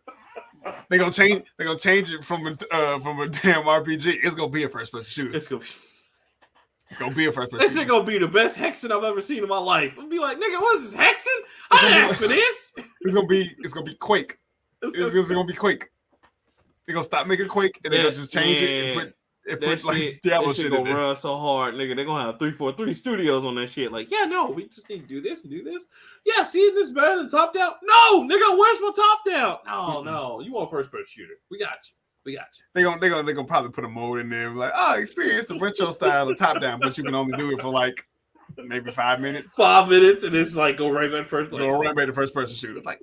They're gonna change it from a damn RPG. It's gonna be a first person shooter. It's gonna be a first person. This shit gonna be the best hexing I've ever seen in my life. I'll be like, nigga, what is this hexing? I didn't ask for this. It's gonna be Quake. It's gonna be Quake. They're gonna stop making Quake and they're gonna just change it and put like Diablo shit gonna run so hard, nigga. They're gonna have 343 studios on that shit. Like, yeah, no, we just need to do this and do this. Yeah, see, this is better than top down. No, nigga, where's my top down? No, you want first person shooter? We got you. They're gonna probably put a mode in there, like, experience the retro style of top down, but you can only do it for like maybe 5 minutes. 5 minutes, and it's like go right back first. Go right back to first person shooter. It's like,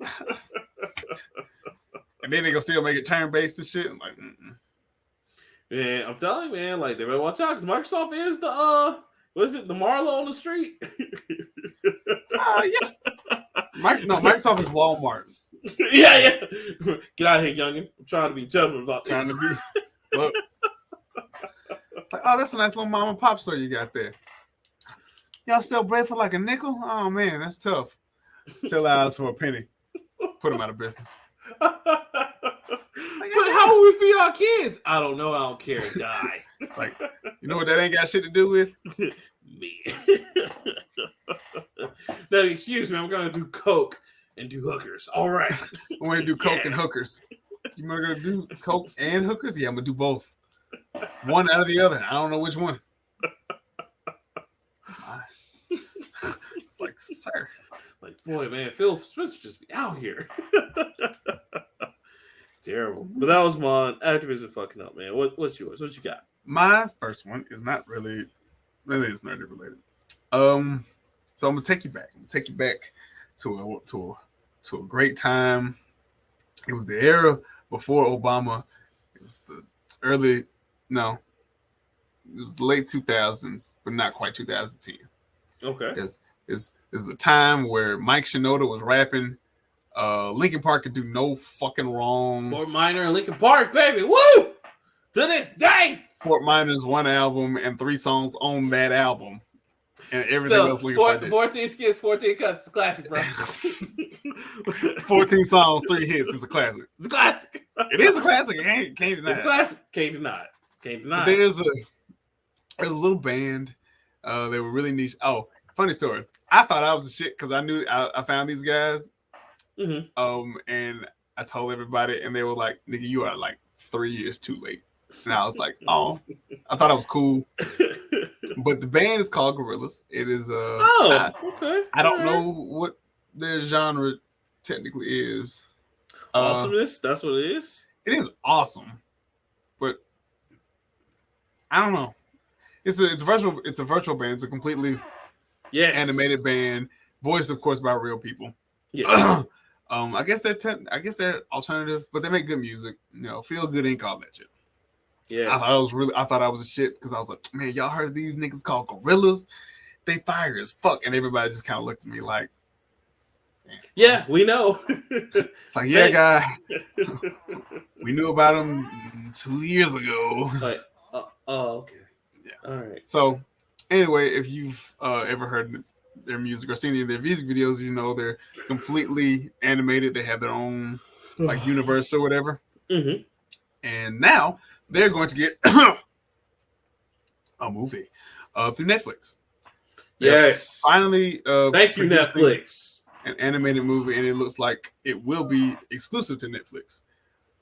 and then they gonna still make it turn based and shit. I'm like, man, I'm telling you, man, like they better watch out because Microsoft is the what is it, the Marlowe on the street? Yeah. Microsoft is Walmart. Yeah. Get out of here, youngin. I'm trying to be gentleman about this. Look. Like, that's a nice little mom and pop store you got there. Y'all sell bread for like a nickel? Oh man, that's tough. Sell ours for a penny. Put them out of business. But how will we feed our kids? I don't know. I don't care. Die. It's like, you know what that ain't got shit to do with? Me. No, excuse me. I'm gonna do coke and do hookers. All right. I'm gonna do coke and hookers. You gonna do coke and hookers? Yeah, I'm gonna do both. One out of the other. I don't know which one. It's like, sir. Like, boy, man, Phil Spencer just be out here. Terrible. But that was mine. Activision fucking up, man. What's yours? What you got? My first one is not really is nerdy related. So I'm gonna take you back. To a great time. It was the era before Obama. It was it was the late 2000s, but not quite 2010. Okay. It's the time where Mike Shinoda was rapping. Linkin Park could do no fucking wrong. Fort Minor and Linkin Park, baby. Woo! To this day. Fort Minor's one album and 3 songs on that album. And everything else Linkin Park did. 14 skits, 14 cuts. It's a classic, bro. 14 songs, 3 hits. It's a classic. It's a classic. It is a classic. Can't deny it. It's a classic. Can't deny it. There's a little band. They were really niche. Oh, funny story. I thought I was a shit because I knew I found these guys. Mm-hmm. And I told everybody, and they were like, "Nigga, you are like 3 years too late." And I was like, "Oh," I thought I was cool. But the band is called Gorrilaz. It is okay. I don't know what their genre technically is. Awesomeness. That's what it is. It is awesome, but I don't know. It's a virtual band. It's a completely animated band, voiced of course by real people. Yeah. I guess they're alternative, but they make good music. You know, feel good ink, all that shit. Yeah. I thought I was a shit because I was like, man, y'all heard of these niggas called Gorrilaz? They fire as fuck, and everybody just kind of looked at me like, yeah, we know. It's like, yeah, guy, we knew about them 2 years ago. Like, okay. Yeah. All right. So, anyway, if you've ever heard their music or seen any of their music videos, you know they're completely animated. They have their own like universe or whatever. Mm-hmm. And now they're going to get a movie through Netflix. Yes. Finally, thank you, Netflix. An animated movie, and it looks like it will be exclusive to Netflix.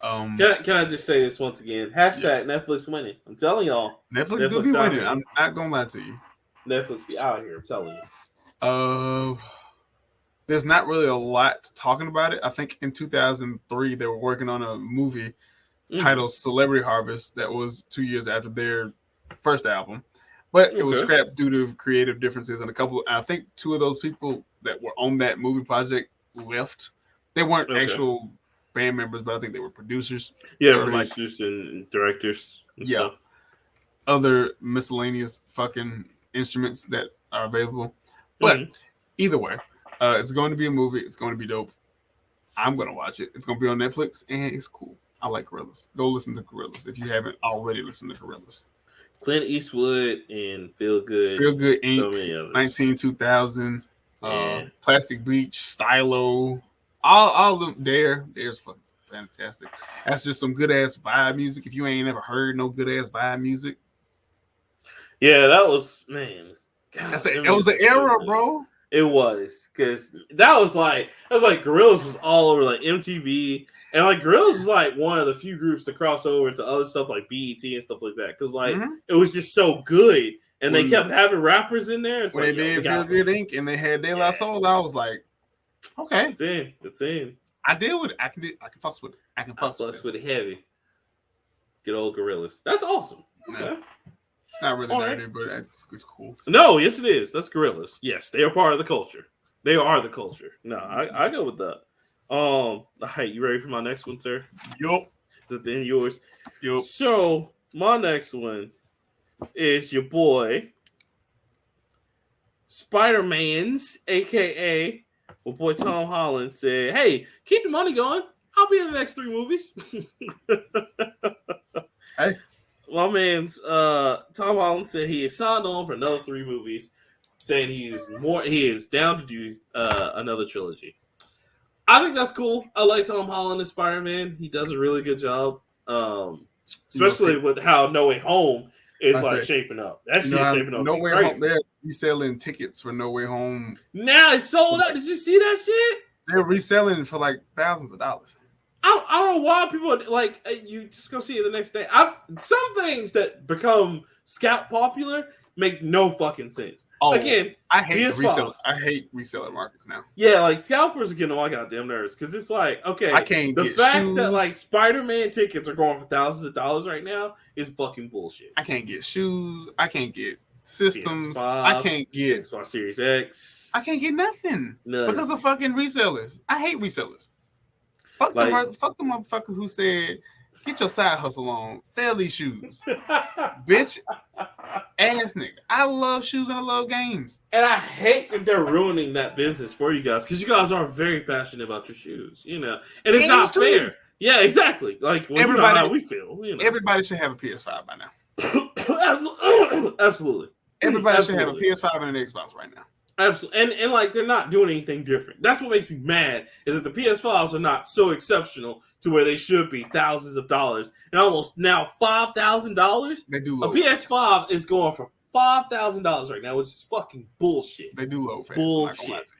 Can I just say this once again? Hashtag Netflix winning. I'm telling y'all. Netflix do be winning. I'm not gonna lie to you. Netflix be out here. I'm telling you. There's not really a lot talking about it. I think in 2003 they were working on a movie titled Celebrity Harvest that was 2 years after their first album, but it was scrapped due to creative differences, and I think two of those people that were on that movie project left. They weren't actual band members, but I think they were producers. Yeah, producers and directors. And stuff. Other miscellaneous fucking instruments that are available. But either way, it's going to be a movie. It's going to be dope. I'm going to watch it. It's going to be on Netflix, and it's cool. I like Gorrilaz. Go listen to Gorrilaz if you haven't already listened to Gorrilaz. Clint Eastwood and Feel Good Inc. 19-2000, Plastic Beach, Stylo, all of them. There's fucking fantastic. That's just some good ass vibe music. If you ain't ever heard no good ass vibe music, yeah, that was man. God, it was an era, bro. It was because that was like Gorillaz was all over like MTV, and like Gorillaz was like one of the few groups to cross over into other stuff like BET and stuff like that because like it was just so good, and they kept having rappers in there. It's when like, they did Feel Good Inc. and they had De La Soul, I was like, okay, it's in. I deal with it. I can fuck with it. I can fuck with it heavy. Good old Gorillaz. That's awesome. Okay. Yeah. It's not really nerdy, but it's cool. No, yes, it is. That's Gorillaz. Yes, they are part of the culture. They are the culture. No, I go with that. Hey, you ready for my next one, sir? Yup. Is it then yours? Yup. So my next one is your boy Spider-Man's, aka my boy Tom Holland said, "Hey, keep the money going. I'll be in the next 3 movies." Hey. My man's Tom Holland said he is signed on for another 3 movies, saying he is down to do another trilogy. I think that's cool. I like Tom Holland as Spider-Man. He does a really good job, especially with how No Way Home is shaping up. That shit's shaping up. No Way Home. They're reselling tickets for No Way Home. Now it's sold out. Did you see that shit? They're reselling for like thousands of dollars. I don't know why people like you just go see it the next day. Some things that become scalp popular make no fucking sense. Oh, again, I hate reseller markets now. Yeah, like scalpers are getting on my goddamn nerves because it's like, okay, I can't the get fact shoes. that like Spider-Man tickets are going for thousands of dollars right now is fucking bullshit. I can't get shoes. I can't get systems. PS5, I can't get Xbox Series X. I can't get nothing because of fucking resellers. I hate resellers. Fuck the motherfucker who said, "Get your side hustle on. Sell these shoes." Bitch. Ass nigga. I love shoes and I love games. And I hate that they're ruining that business for you guys because you guys are very passionate about your shoes, you know. And it's not fair. Yeah, exactly. Like everybody, how we feel. You know? Everybody should have a PS5 by now. Absolutely. Everybody should have a PS5 and an Xbox right now. Absolutely. And like they're not doing anything different. That's what makes me mad is that the PS5s are not so exceptional to where they should be thousands of dollars and almost now $5,000. They do low. A PS5 is going for $5,000 right now, which is fucking bullshit. They do low fast. Bullshit.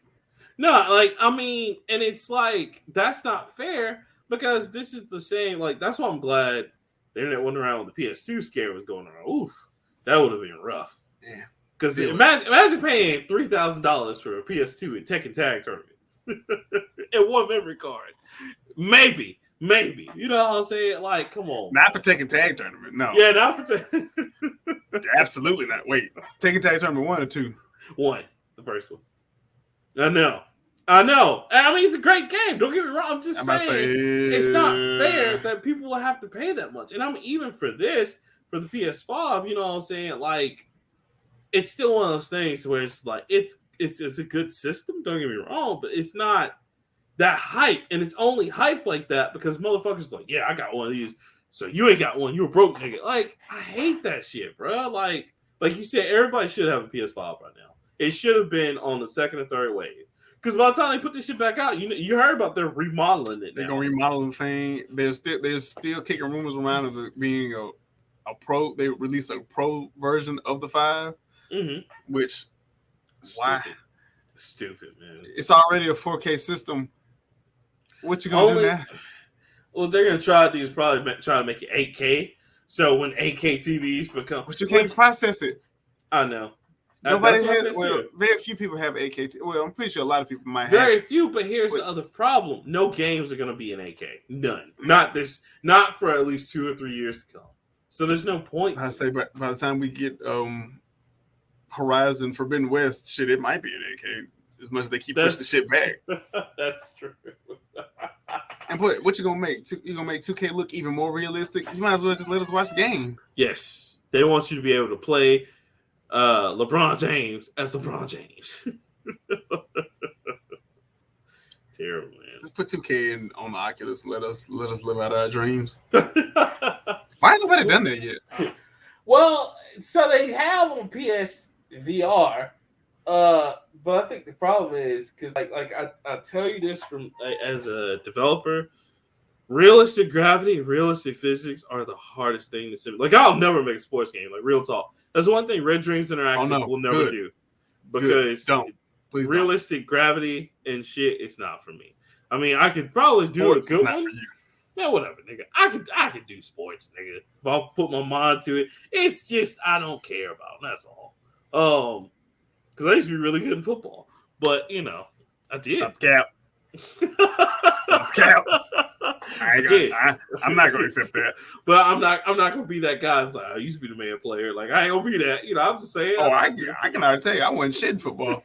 No, like I mean, and it's like that's not fair because this is the same. Like that's why I'm glad the internet went around when the PS2 scare was going around. Oof, that would have been rough. Yeah. Because imagine paying $3,000 for a PS2 in Tekken Tag Tournament and 1 memory card. Maybe. You know what I'm saying? Like, come on. Not for Tekken Tag Tournament, no. Yeah, not for Tekken. Absolutely not. Wait, Tekken Tag Tournament 1 or 2? 1, the first one. I know. I mean, it's a great game. Don't get me wrong. I'm just saying it's not fair that people will have to pay that much. And I'm even for the PS5, you know what I'm saying? Like, it's still one of those things where it's like it's a good system, don't get me wrong, but it's not that hype, and it's only hype like that because motherfuckers like, yeah, I got one of these, so you ain't got one, you a broke nigga. Like, I hate that shit, bro. Like you said, everybody should have a PS5 right now. It should have been on the second or third wave Because by the time they put this shit back out, you heard about they're remodeling it. They're gonna remodel the thing. There's still kicking rumors around of it being a pro. They released a pro version of the 5, which why? Stupid, man. It's already a 4K system. What you gonna do now? Well, they're gonna try to do is probably try to make it 8K. So when 8K TVs become, but you can't process it. I know. Nobody has. Well, very few people have 8K. Well, I'm pretty sure a lot of people might have. Very few, but here's the other problem: no games are gonna be in 8K. None. Not for at least 2 or 3 years to come. So there's no point. I say, by the time we get Horizon Forbidden West, shit, it might be in 8K. As much as they keep pushing the shit back. That's true. And what you gonna make? You gonna make 2K look even more realistic? You might as well just let us watch the game. Yes, they want you to be able to play LeBron James as LeBron James. Terrible, man. Just put 2K on the Oculus. And let us live out our dreams. Why has nobody done that yet? Well, so they have on PS VR. But I think the problem is because I tell you this from as a developer, realistic gravity, realistic physics are the hardest thing to simulate. Like I'll never make a sports game. Like real talk, that's one thing Red Dreams Interactive will never do because Please realistic gravity and shit. It's not for me. I mean, I could probably do a good one. Yeah, whatever, nigga. I could do sports, nigga. If I put my mind to it, it's just I don't care about. That's all. Because I used to be really good in football. But, I did. Stop cap. Stop cap. I'm not going to accept that. But I'm not going to be that guy. It's like, I used to be the man player. Like, I ain't going to be that. I'm just saying. Oh, I can already tell you, I wasn't shit in football.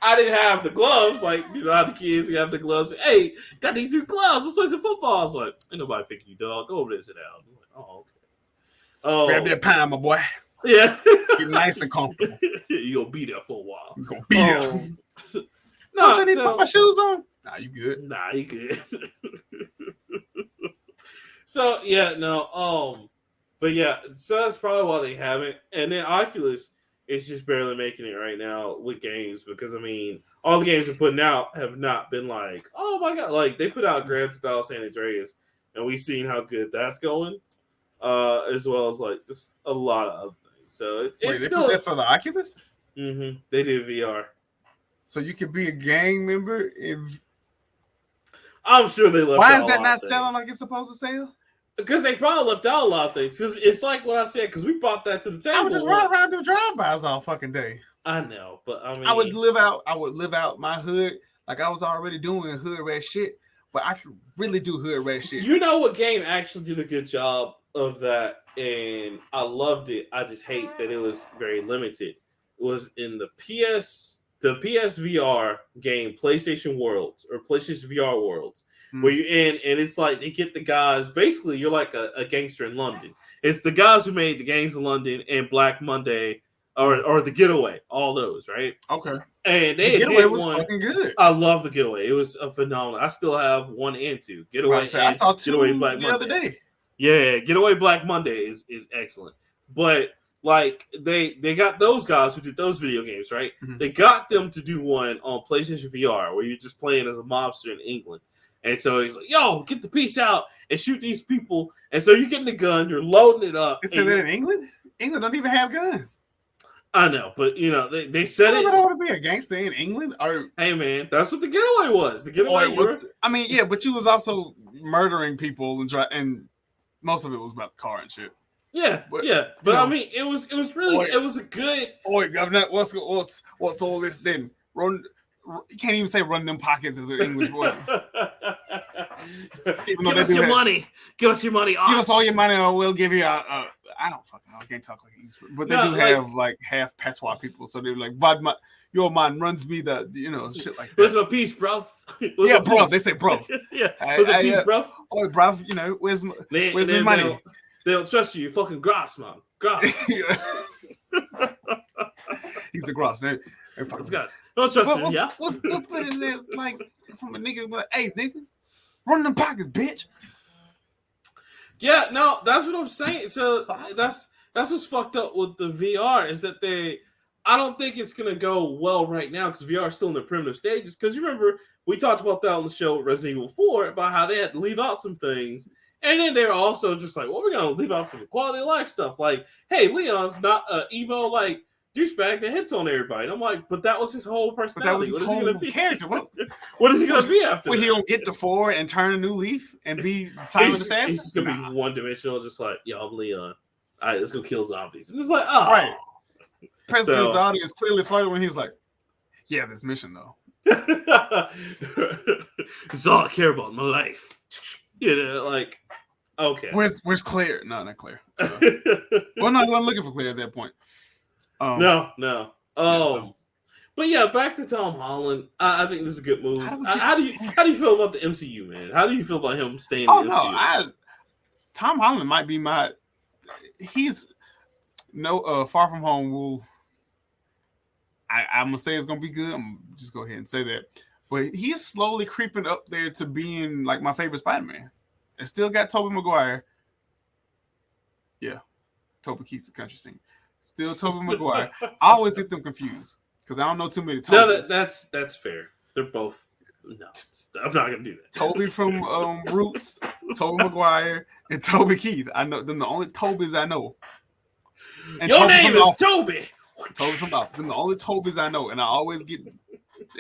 I didn't have the gloves. Like, how the kids have the gloves. Hey, got these new gloves. Let's play some football. I was like, ain't nobody picking you, dog. Go over there and sit down. I'm like, oh, okay. Oh, grab that pie, my boy. Yeah. Get nice and comfortable. You're going to be there for a while. You're going to be there. Don't you need to put my shoes on? Nah, you good. Nah, you good. So, yeah, no. But, yeah, so that's probably why they haven't. And then Oculus is just barely making it right now with games because, I mean, all the games they're putting out have not been like, oh, my God. Like, they put out Grand Theft Auto San Andreas, and we've seen how good that's going, as well as, like, just a lot of other things. So, it's they still... put that for the Oculus? Mm-hmm. They did VR. So you could be a gang member if... I'm sure they left Why out is that not selling like it's supposed to sell? Because they probably left out a lot of things. Because it's like what I said, because we brought that to the table. I would just run around and do drive-bys all fucking day. I know, but I mean... I would live out my hood like I was already doing hood rat shit, but I could really do hood rat shit. You know what game actually did a good job of that, and I loved it. I just hate that it was very limited. It was in the PSVR game, PlayStation Worlds, or PlayStation VR Worlds, where you're in, and it's like they get the guys, basically you're like a gangster in London. It's the guys who made the Gangs of London and Black Monday, or The Getaway, all those, right? Okay. And they Getaway was fucking good. I love The Getaway. It was a phenomenal. I still have 1 and 2. Getaway. I saw 2 Getaway Black the Monday. other day. Yeah, Getaway Black Monday is excellent. But like they got those guys who did those video games, right? Mm-hmm. They got them to do one on PlayStation VR where you're just playing as a mobster in England. And so he's like, yo, get the piece out and shoot these people. And so you're getting the gun, you're loading it up. Is that in England? England don't even have guns. I know, but they said it. I don't want to be a gangster in England. Hey man, that's what The Getaway was. The Getaway I mean, yeah, but you was also murdering people and most of it was about the car and shit. Yeah, but I mean, it was really it was a good. Oi, governor, what's all this then? Run, you can't even say run them pockets as an English word. Give us your money. Give us your money. Give us all your money, or we'll give you I don't fucking know. I can't talk like English, but they do have like half patois people, so they're like, "But your man runs me the shit like that." Where's my piece, bro? Yeah, bro. They say bro. Yeah, where's a piece, bro? Oh, bro. Where's my money? They don't trust you. You're fucking grass, man. Grass. He's a grass. Those guys don't trust him. Yeah. What's put in there like from a nigga like, hey, Nathan, run them pockets, bitch. Yeah, no, that's what I'm saying. So that's what's fucked up with the VR is that they I don't think it's gonna go well right now because VR is still in the primitive stages. Because you remember we talked about that on the show Resident Evil 4 about how they had to leave out some things, and then they're also just like, well, we're gonna leave out some quality of life stuff. Like, hey, Leon's not Evo like douchebag that hits on everybody. And I'm like, but that was his whole personality. What is he gonna be? Character. What is he gonna be after? He gonna get to 4 and turn a new leaf and be silent assassin? He's just gonna be one dimensional, just like, yo, I'm Leon. All right, let's go kill zombies. And it's like, oh, right. President's daughter is clearly flirting when he's like, yeah, this mission though. It's all I care about in my life. You know, like, okay. Where's Claire? No, not Claire. Well, no, I wasn't looking for Claire at that point. No. But yeah, back to Tom Holland. I think this is a good move. How do you feel about the MCU, man? How do you feel about him staying in the MCU? Tom Holland might be he's Far From Home will. I'm gonna say it's gonna be good. I'm just go ahead and say that. But he's slowly creeping up there to being like my favorite Spider-Man. It still got Tobey Maguire. Yeah, Toby Keith's a country singer. Still Tobey Maguire. I always get them confused because I don't know too many Tobys. No, that's fair. They're both. No, I'm not gonna do that. Toby from Roots, Tobey Maguire, and Toby Keith. I know them the only Tobys I know. And your Toby name is Toby. Toby from Office. Them the only Tobys I know, and I always get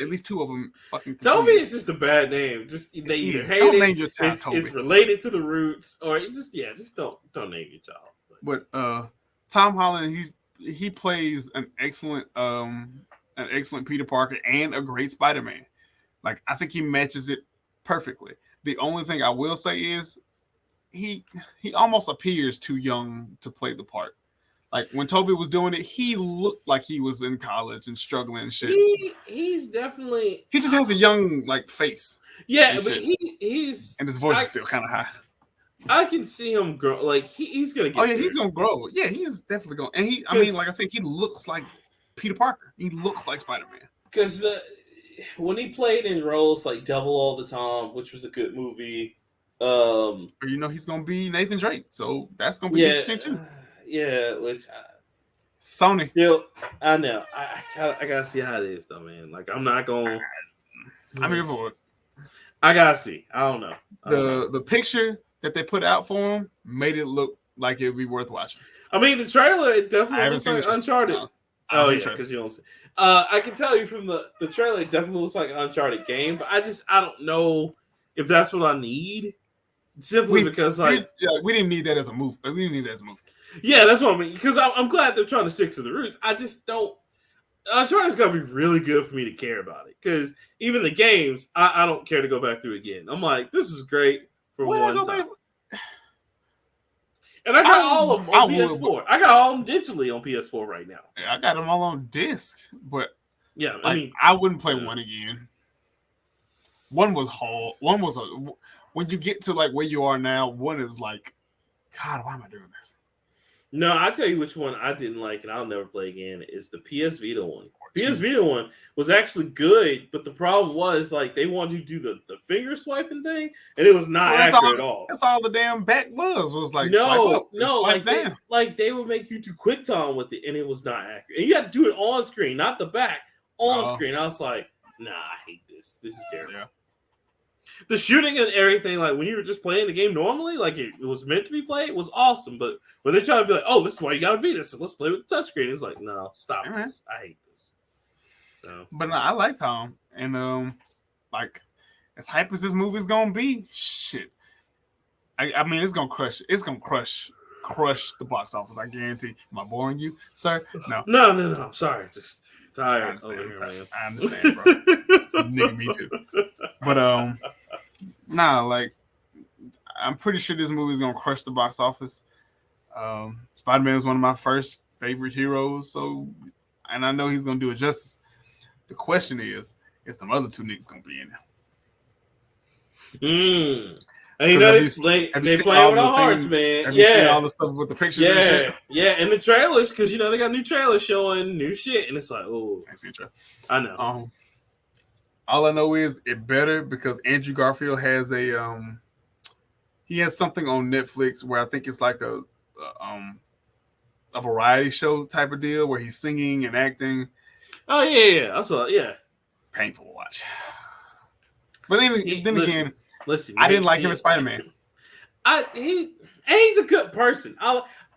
at least two of them fucking confused. Toby is just a bad name. Just they either hate don't it. Name your child Toby. It's related to the Roots, or just don't name your child. But Tom Holland, he plays an excellent Peter Parker and a great Spider-Man. Like I think he matches it perfectly. The only thing I will say is he almost appears too young to play the part. Like when Toby was doing it, he looked like he was in college and struggling and shit. He's definitely. He just has a young face. Yeah, but he's and his voice is still kind of high. I can see him grow. Like he's gonna get. Oh yeah, he's gonna grow. Yeah, he's definitely going. And like I said, he looks like Peter Parker. He looks like Spider-Man. Because when he played in roles like Devil All the Time, which was a good movie. He's gonna be Nathan Drake, so that's gonna be interesting too. Yeah, which Sony still, I know. I gotta see how it is though, man. Like I'm not going. I'm here for it. I gotta see. I don't know. The picture that they put out for him made it look like it would be worth watching. I mean, the trailer it definitely looks like Uncharted. Oh yeah, because you don't see. I can tell you from the trailer, it definitely looks like an Uncharted game. But I don't know if that's what I need. Simply because we didn't need that as a movie. We didn't need that as a movie. Yeah, that's what I mean. Because I'm glad they're trying to stick to the roots. I just don't. Uncharted's got to be really good for me to care about it. Because even the games, I don't care to go back through again. I'm like, this is great for one time. And I got all of them on PS4. I got all of them digitally on PS4 right now. Yeah, I got them all on disc. But yeah, I mean, I wouldn't play one again. One was when you get to like where you are now, one is like, God, why am I doing this? No, I'll tell you which one I didn't like and I'll never play again is the PS Vita one. PS Vita one was actually good, but the problem was like they wanted you to do the finger swiping thing, and it was not accurate at all. That's all the damn back was like they would make you do quick time with it, and it was not accurate. And you had to do it on screen, not the back, on screen. I was like, nah, I hate this. This is terrible. Yeah. The shooting and everything, like when you were just playing the game normally, like it was meant to be played, was awesome. But when they try to be like, "Oh, this is why you got a Vita, so let's play with the touchscreen," it's like, no, stop this. I hate this. So, but no, I like Tom, and like as hype as this movie's gonna be, shit. I mean, it's gonna crush. It's gonna crush the box office. I guarantee. Am I boring you, sir? No. I'm sorry, just tired. I understand, bro. Nigga, me too. But like I'm pretty sure this movie is gonna crush the box office. Spider-Man is one of my first favorite heroes, so and I know he's gonna do it justice. The question is some other two niggas gonna be in there? And you know they playing with our hearts, man. Have you seen all the stuff with the pictures? And shit? Yeah, and the trailers because you know they got new trailers showing new shit, and it's like, oh, I know. All I know is it better because Andrew Garfield has he has something on Netflix where I think it's like a variety show type of deal where he's singing and acting. Oh yeah, I saw. Yeah, painful to watch. But then again, I didn't like him as Spider-Man. He's a good person.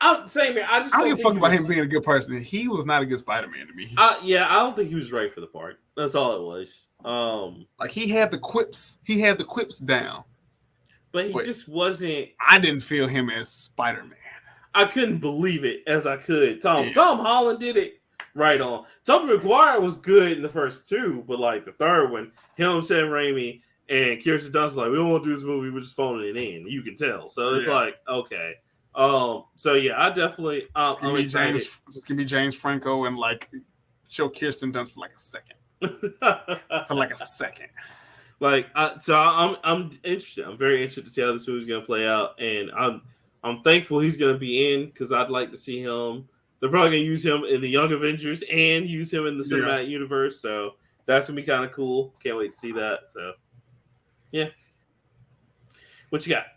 I'm saying, man, I don't give a fuck about him being a good person. He was not a good Spider-Man to me. Yeah, I don't think he was right for the part. That's all it was. Like he had the quips. He had the quips down. But he just wasn't. I didn't feel him as Spider-Man. I couldn't believe it as I could. Tom Holland did it right on. Tobey Maguire was good in the first two, but like the third one, him, Sam Raimi, and Kirsten Dunst like, we don't want to do this movie. We're just phoning it in. You can tell. So it's like, okay. So yeah, I definitely. I'm excited. Just give me James Franco and like show Kirsten Dunst for like a second. Like, so I'm interested. I'm very interested to see how this movie's gonna play out, and I'm thankful he's gonna be in because I'd like to see him. They're probably gonna use him in the Young Avengers and use him in the cinematic universe, so that's gonna be kind of cool. Can't wait to see that. So, yeah. What you got?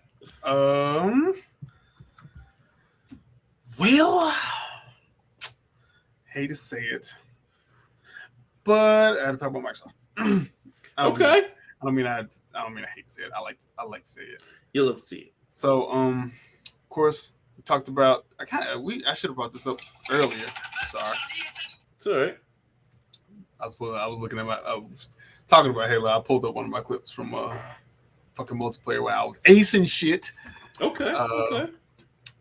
Well, hate to say it, but I had to talk about Microsoft. Okay. I don't mean I hate to say it. I like to say it. You love to see it. So, of course, we talked about. I should have brought this up earlier. Sorry. It's all right. I was looking at I was talking about Halo. I pulled up one of my clips from fucking multiplayer where I was acing shit. Okay. Okay.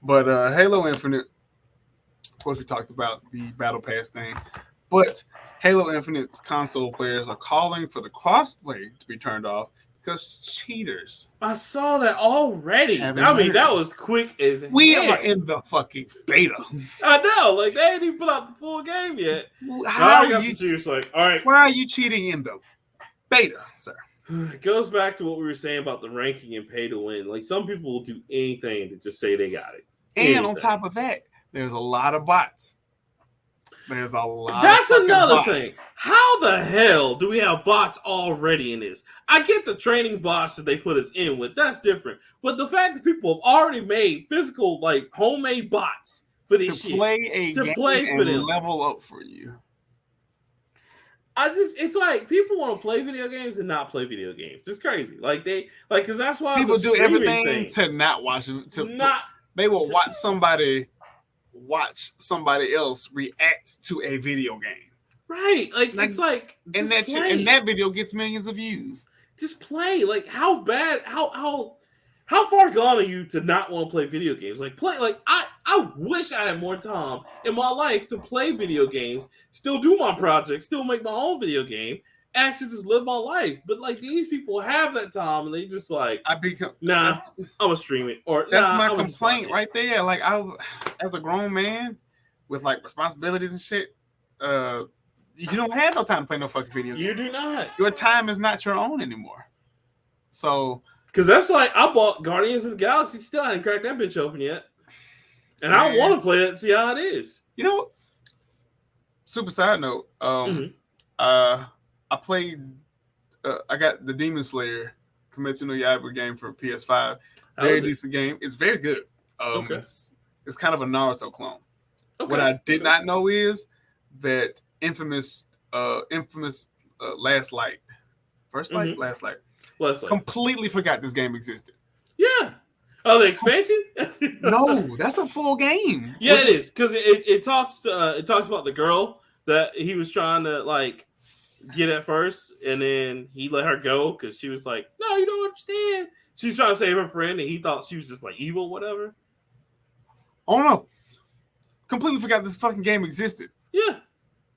But Halo Infinite, of course, we talked about the Battle Pass thing. But Halo Infinite's console players are calling for the crossplay to be turned off because cheaters. I saw that already. I mean, that was quick as hell. We are in the fucking beta. I know. Like, they ain't even put out the full game yet. How are you cheaters? Like, all right. Why are you cheating in the beta, sir? It goes back to what we were saying about the ranking and pay to win. Like, some people will do anything to just say they got it. And on top of that, there's a lot of bots. There's a lot. That's of another bots. thing. How the hell do we have bots already in this? I get the training bots that they put us in with. That's different. But the fact that people have already made physical, like homemade bots for this shit to play for them, level up for you. It's like people want to play video games and not play video games. It's crazy. Because that's why people do everything to not watch it. They will watch somebody else react to a video game. Right. It's like and that video gets millions of views. Just play. Like, how bad, how far gone are you to not want to play video games? Like, play. Like, I wish I had more time in my life to play video games, still do my projects, still make my own video game, actually just live my life. But like, these people have that time and they just like, I'm gonna stream it. Or that's my complaint right there. Like, as a grown man with like responsibilities and shit, you don't have no time to play no fucking video game. You do not. Your time is not your own anymore. So, because that's like, I bought Guardians of the Galaxy, still I haven't cracked that bitch open yet. And I want to play it and see how it is. You know what? Super side note. I played. I got the Demon Slayer Kimetsu no Yaiba game for PS5. Very decent game. It's very good. It's kind of a Naruto clone. Okay. What I did not know is that infamous Last Light, First Light, Last Light. Completely forgot this game existed. Yeah. Oh, the expansion? No, that's a full game. Yeah, it is, because it talks about the girl that he was trying to like get at first, and then he let her go because she was like, "No, you don't understand." She's trying to save her friend, and he thought she was just like evil, whatever. Oh no! Completely forgot this fucking game existed. Yeah,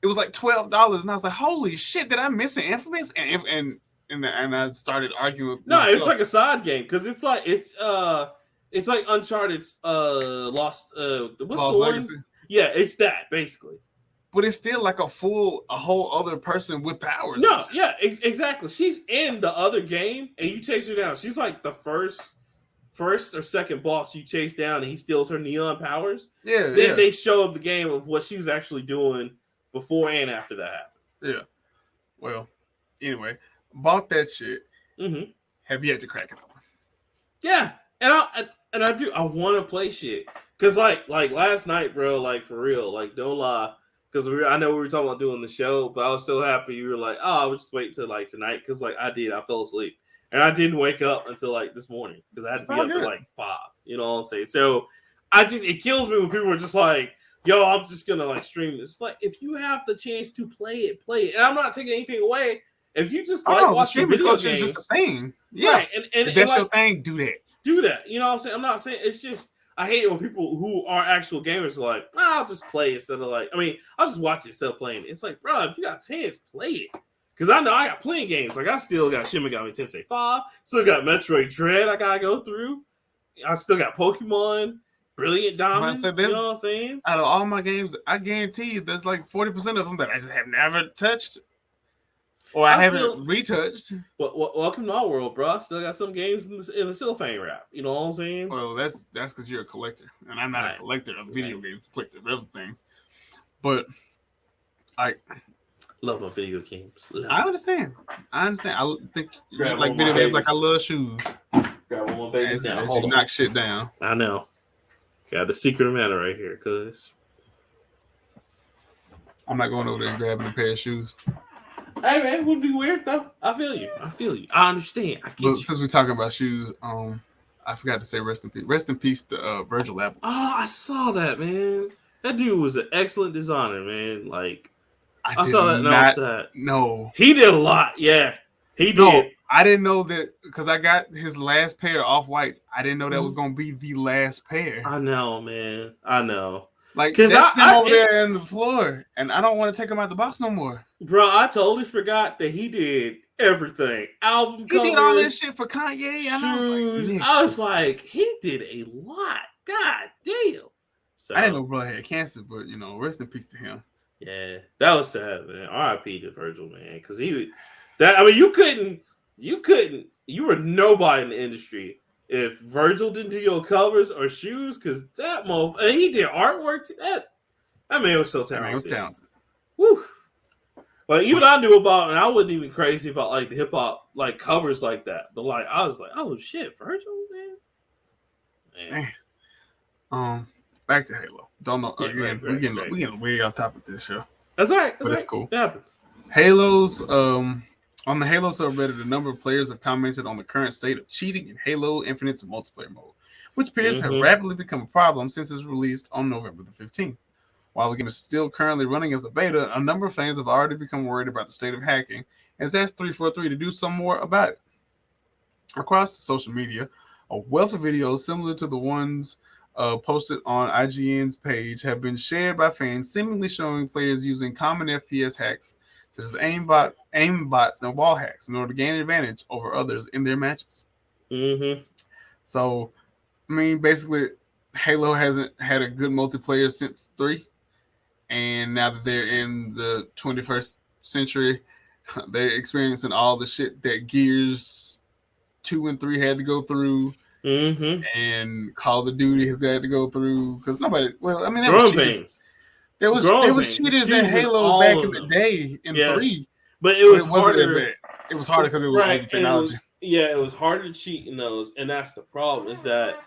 it was like $12, and I was like, "Holy shit! Did I miss an Infamous?" And I started arguing with myself. It's like a side game because it's like Uncharted's Lost. What's the one? Yeah, it's that basically. But it's still like a whole other person with powers. No, yeah, exactly. She's in the other game, and you chase her down. She's like the first or second boss you chase down, and he steals her neon powers. Yeah, Then they show up the game of what she was actually doing before and after that happened. Yeah. Well, anyway, bought that shit. Mm-hmm. Have yet to crack it open. Yeah, and I do. I want to play shit Cause like last night, bro, like for real, like don't lie. Cause I know we were talking about doing the show, but I was so happy you were like, oh, I would just wait till like tonight. Cause like I fell asleep and I didn't wake up until like this morning because I had to be up at like 5. You know what I'm saying? So it kills me when people are just like, yo, I'm just gonna like stream this. It's like if you have the chance to play it. And I'm not taking anything away. If you just like watching video culture games, is just a thing. Yeah, right? And if that's like, your thing, do that. Do that. You know what I'm saying? I'm not saying it's just. I hate it when people who are actual gamers are like, I'll just play instead of like, I'll just watch it instead of playing it. It's like, bro, if you got a chance, play it. Because I know I got plenty of games. Like, I still got Shin Megami Tensei 5. Still got Metroid Dread I got to go through. I still got Pokemon, Brilliant Diamond. You know what I'm saying? Out of all my games, I guarantee you there's like 40% of them that I just have never touched. Or I haven't retouched. Welcome to our world, bro. I still got some games in the cellophane wrap. You know what I'm saying? Well, that's because you're a collector, and I'm not a collector of video games, collector of other things. But I love my video games. I understand. I think you like video games like I love shoes. Grab one more babies down. As you knock shit down. I know. Got the secret of mana right here, cuz. I'm not going over there and grabbing a pair of shoes. Hey man, it would be weird though. I feel you. I understand. Since we're talking about shoes, I forgot to say rest in peace. Rest in peace to Virgil Abloh. Oh, I saw that, man. That dude was an excellent designer, man. Like I saw that and I was sad. No. He did a lot, yeah. He did. No, I didn't know that because I got his last pair of off-whites. I didn't know that was gonna be the last pair. I know, man. I know. Like, because I'm over there on the floor, and I don't want to take him out the box no more. Bro, I totally forgot that he did everything. Album covers, he did all that shit for Kanye. Shoes. I was like, he did a lot. God damn. So, I didn't know bro had cancer, but, rest in peace to him. Yeah, that was sad, man. R.I.P. to Virgil, man. Because you couldn't, you were nobody in the industry if Virgil didn't do your covers or shoes, because that motherfucker, and he did artwork too. That man was so talented. He was talented. Woo. Like, even I knew about, and I wasn't even crazy about, like, the hip-hop, like, covers like that. But, like, I was like, oh, shit, Virgil, man. Back to Halo. Don't know. Again, we're getting way off topic this show. That's all right. But it's cool. It happens. Halo's, on the Halo subreddit, a number of players have commented on the current state of cheating in Halo Infinite's multiplayer mode, which appears to have rapidly become a problem since it's released on November the 15th. While the game is still currently running as a beta, a number of fans have already become worried about the state of hacking and has asked 343 to do some more about it. Across social media, a wealth of videos similar to the ones posted on IGN's page have been shared by fans, seemingly showing players using common FPS hacks such as aim bots and wall hacks in order to gain an advantage over others in their matches. Mm-hmm. So, basically, Halo hasn't had a good multiplayer since 3. And now that they're in the 21st century, they're experiencing all the shit that Gears 2 and 3 had to go through. Mm-hmm. And Call of Duty has had to go through. Because nobody... Well, there was cheaters in Halo back in the day in 3. But it wasn't harder. That bad. It was harder because it was older technology. It was harder to cheat in those. And that's the problem is that,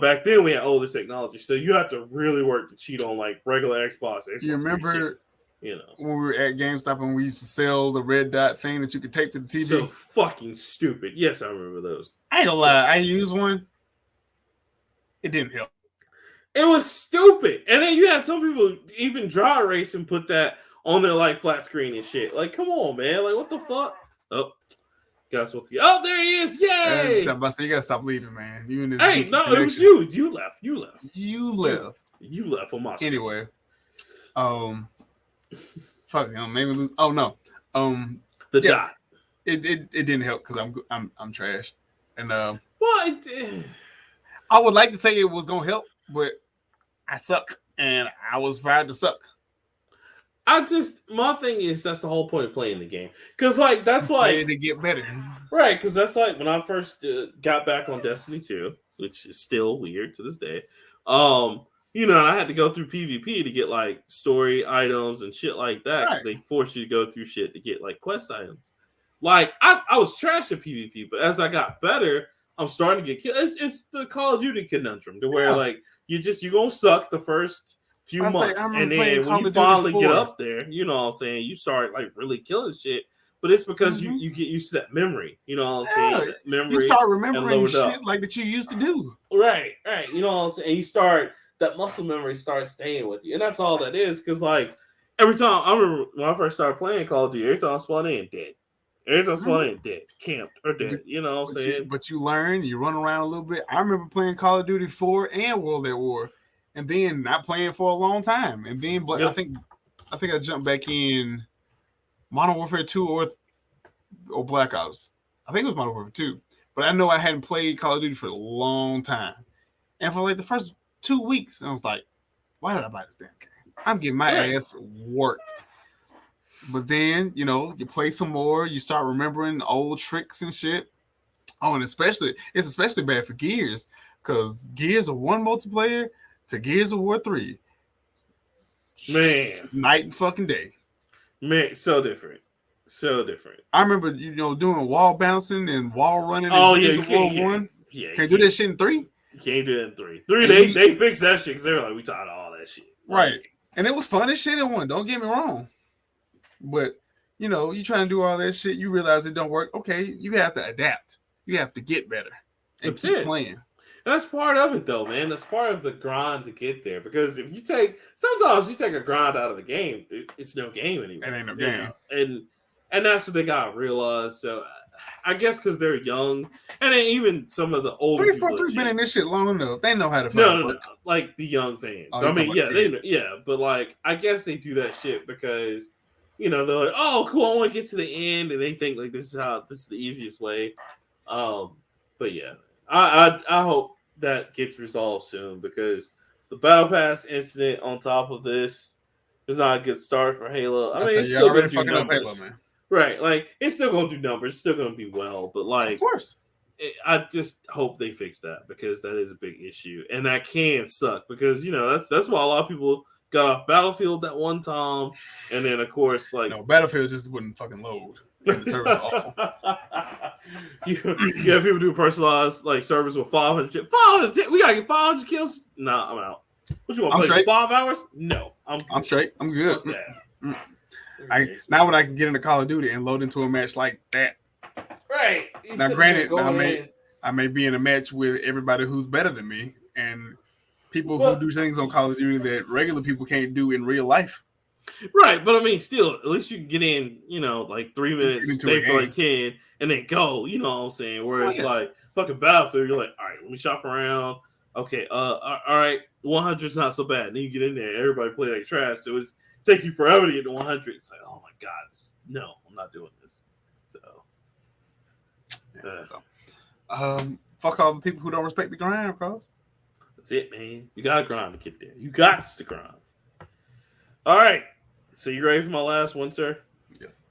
back then we had older technology. So you have to really work to cheat on like regular Xbox. You remember when we were at GameStop and we used to sell the red dot thing that you could tape to the TV? So fucking stupid. Yes, I remember those. I ain't gonna lie. I used one. It didn't help. It was stupid. And then you had some people even dry erase and put that on their like flat screen and shit. Like, come on, man. Like, what the fuck? Oh, guys, what's oh, there he is. Yay! You gotta stop leaving, man. You in this it was you. You left. You left on my screen. Anyway. Fuck him. Maybe lose. Oh no. The dot. It didn't help because I'm trash. And well, I would like to say it was gonna help, but I suck, and I was proud to suck. My thing is that's the whole point of playing the game, because like that's like to get better, right? Because that's like when I first got back on Destiny 2, which is still weird to this day. And I had to go through PvP to get like story items and shit like that because they force you to go through shit to get like quest items. Like I was trash at PvP, but as I got better, I'm starting to get killed. It's the Call of Duty conundrum to where like you're gonna suck the first few months, and then when you finally get up there, you know what I'm saying, you start like really killing shit. But it's because you get used to that memory, you know what I'm saying? That memory, you start remembering shit like that you used to do. Right, you know what I'm saying? And you start, that muscle memory starts staying with you, and that's all that is. Because like every time, I remember when I first started playing Call of Duty, every time I spawned in, dead. Every time I spawned in, dead, camped or dead. You know what I'm saying? But you learn, you run around a little bit. I remember playing Call of Duty 4 and World at War, and then not playing for a long time, and then I think I jumped back in Modern Warfare 2 or Black Ops. I think it was Modern Warfare 2, but I know I hadn't played Call of Duty for a long time, and for like the first 2 weeks, I was like, "Why did I buy this damn game? I'm getting my ass worked." But then, you know, you play some more, you start remembering old tricks and shit. Oh, and it's especially bad for Gears, because Gears of 1 multiplayer to Gears of War 3. Man. Night and fucking day. Man, so different. So different. I remember, you know, doing wall bouncing and wall running in Gears of War 1. Yeah. Can't do that shit in 3? You can't do that in 3. 3, they fixed that shit because they were like, we tired of all that shit. Right. And it was fun as shit in 1. Don't get me wrong. But, you know, you try and do all that shit, you realize it don't work. Okay, you have to adapt. You have to get better and keep playing. And that's part of it, though, man. That's part of the grind to get there. Because if you sometimes you take a grind out of the game, it's no game anymore. It ain't no game. Know? And that's what they got to realize. So I guess because they're young, and then even some of the older 343 been in this shit long enough. They know how to no, like the young fans. I mean, but like I guess they do that shit because, you know, they're like, oh, cool, I want to get to the end, and they think like this is the easiest way. But yeah, I hope that gets resolved soon, because the Battle Pass incident on top of this is not a good start for Halo. I mean, it's still going to do numbers. Halo, man. Right, like it's still going to do numbers, it's still going to be well, but like, of course, I just hope they fix that, because that is a big issue, and that can suck, because you know that's why a lot of people got off Battlefield that one time, and then of course, like, no, Battlefield just wouldn't fucking load. And the server's awful. you have people do personalized like servers with 500. We gotta get 500 kills. Nah, I'm out. What you want to play for 5 hours? No, I'm straight. I'm good. Now when I can get into Call of Duty and load into a match like that. Right. Now, granted, I may be in a match with everybody who's better than me, and people who do things on Call of Duty that regular people can't do in real life. Right, but I mean, still, at least you can get in, you know, like 3 minutes, stay for like 10, and then go. You know what I'm saying? Whereas like fucking Battlefield, you're like, all right, let me shop around. Okay, all right, 100's not so bad. Then you get in there, everybody play like trash, so it's take you forever to get to 100. It's like, oh my god, no, I'm not doing this. Fuck all the people who don't respect the grind, Cross. That's it, man. You gotta grind to get there. You got to grind. All right. So you ready for my last one, sir? Yes.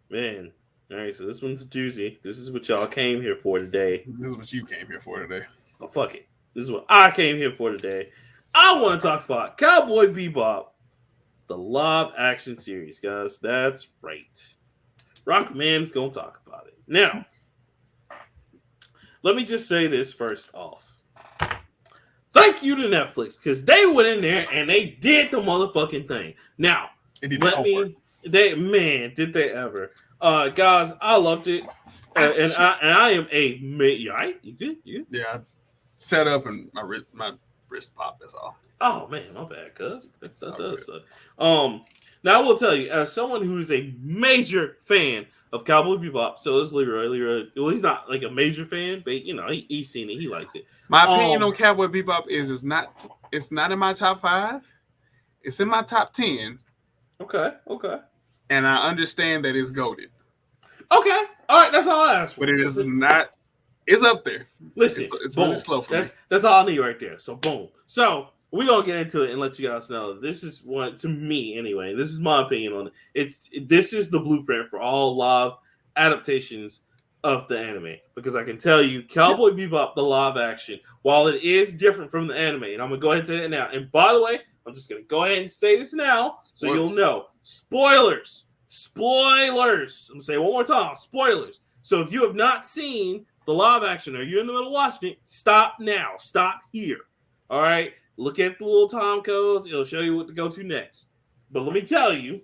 Man. All right, so this one's a doozy. This is what y'all came here for today. This is what you came here for today. Oh, fuck it. This is what I came here for today. I want to talk about Cowboy Bebop, the live action series, guys. That's right. Rockman's going to talk about it. Now, let me just say this first off. Thank you to Netflix, because they went in there and they did the did thing. Now, did they ever? Guys, I loved it, and I am a you all right? You good? Yeah, I set up and my wrist popped. That's all. Oh man, my bad, cuz that does suck. Now I will tell you, as someone who's a major fan of Cowboy Bebop, so is Leroy. Well, he's not like a major fan, but you know he's seen it, he likes it. My opinion on Cowboy Bebop is it's not in my top 5. It's in my top 10. Okay. And I understand that it's goated. Okay, all right, that's all I asked for. But it is not. It's up there. Listen, it's really slow for me. That's all I need right there. So boom. So we're gonna get into it and let you guys know this is one, to me anyway. This is my opinion on it. This is the blueprint for all live adaptations of the anime, because I can tell you, Cowboy Bebop, the live action, while it is different from the anime, and I'm gonna go ahead and say it now. And by the way, I'm just gonna go ahead and say this now, so you'll know. Spoilers. I'm gonna say it one more time. Spoilers. So if you have not seen the live action, or you're in the middle of watching it, stop now. Stop here. All right, look at the little time codes. It'll show you what to go to next. But let me tell you,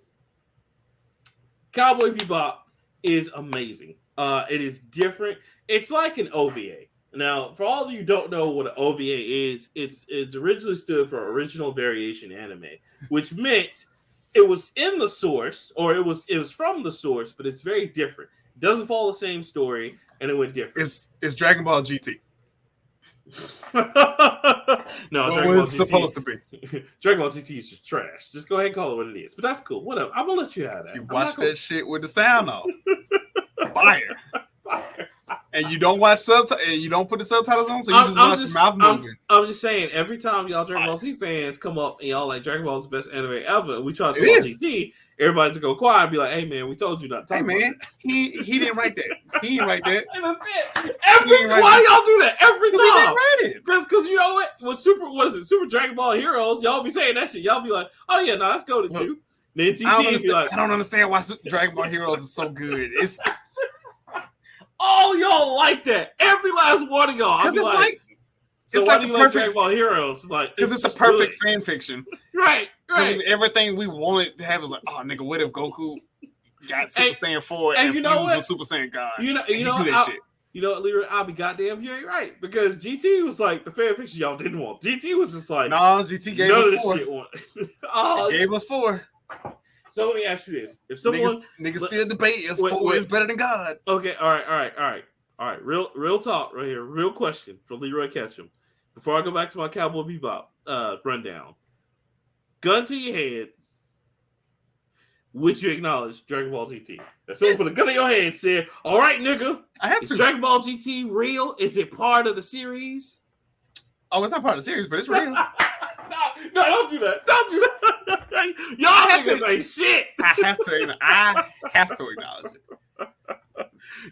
Cowboy Bebop is amazing. It is different. It's like an OVA. Now, for all of you who don't know what an OVA is, it's originally stood for Original Variation Anime, which meant it was in the source, or it was from the source, but it's very different. It doesn't follow the same story, and it went different. It's Dragon Ball GT. No, what was supposed to be. Dragon Ball GT is just trash. Just go ahead and call it what it is. But that's cool. Whatever. I'm gonna let you have that. You watch that shit with the sound off. Fire. And you don't watch subtitles. And you don't put the subtitles on, so you just watch your mouth moving. I'm just saying. Every time y'all Dragon Ball Z fans come up and y'all like Dragon Ball is the best anime ever, we try to talk about GT. Everybody to go quiet and be like, "Hey man, we told you not to talk about that." He didn't write that. He didn't write that. That's it. Why y'all do that every time? Because you know what? Super Dragon Ball Heroes, y'all be saying that shit. Y'all be like, "Oh yeah, no, let's go to 2." Then GT be like, "I don't understand why Dragon Ball Heroes is so good." It's all y'all like that. Every last one of y'all. Because it's like the perfect Dragon Ball Heroes. Because it's the perfect fan fiction. Right. Everything we wanted to have was like, oh nigga, what if Goku got Super Saiyan 4 and you know what? was a Super Saiyan God? You know what, Leroy, I'll be goddamn you ain't right. Because GT was like the fan fiction y'all didn't want. GT was just like, no, GT gave us 4. It gave us 4. So let me ask you this: if someone niggas still debate if 4 is better than God. Okay, all right. Real talk right here. Real question for Leroy Ketchum. Before I go back to my Cowboy Bebop rundown, gun to your head, would you acknowledge Dragon Ball GT? If someone put a gun in your head and said, "All right, nigga, I have to." Dragon Ball GT real? Is it part of the series? Oh, it's not part of the series, but it's real. No, don't do that. Don't do that. Y'all niggas ain't shit. I have to acknowledge it.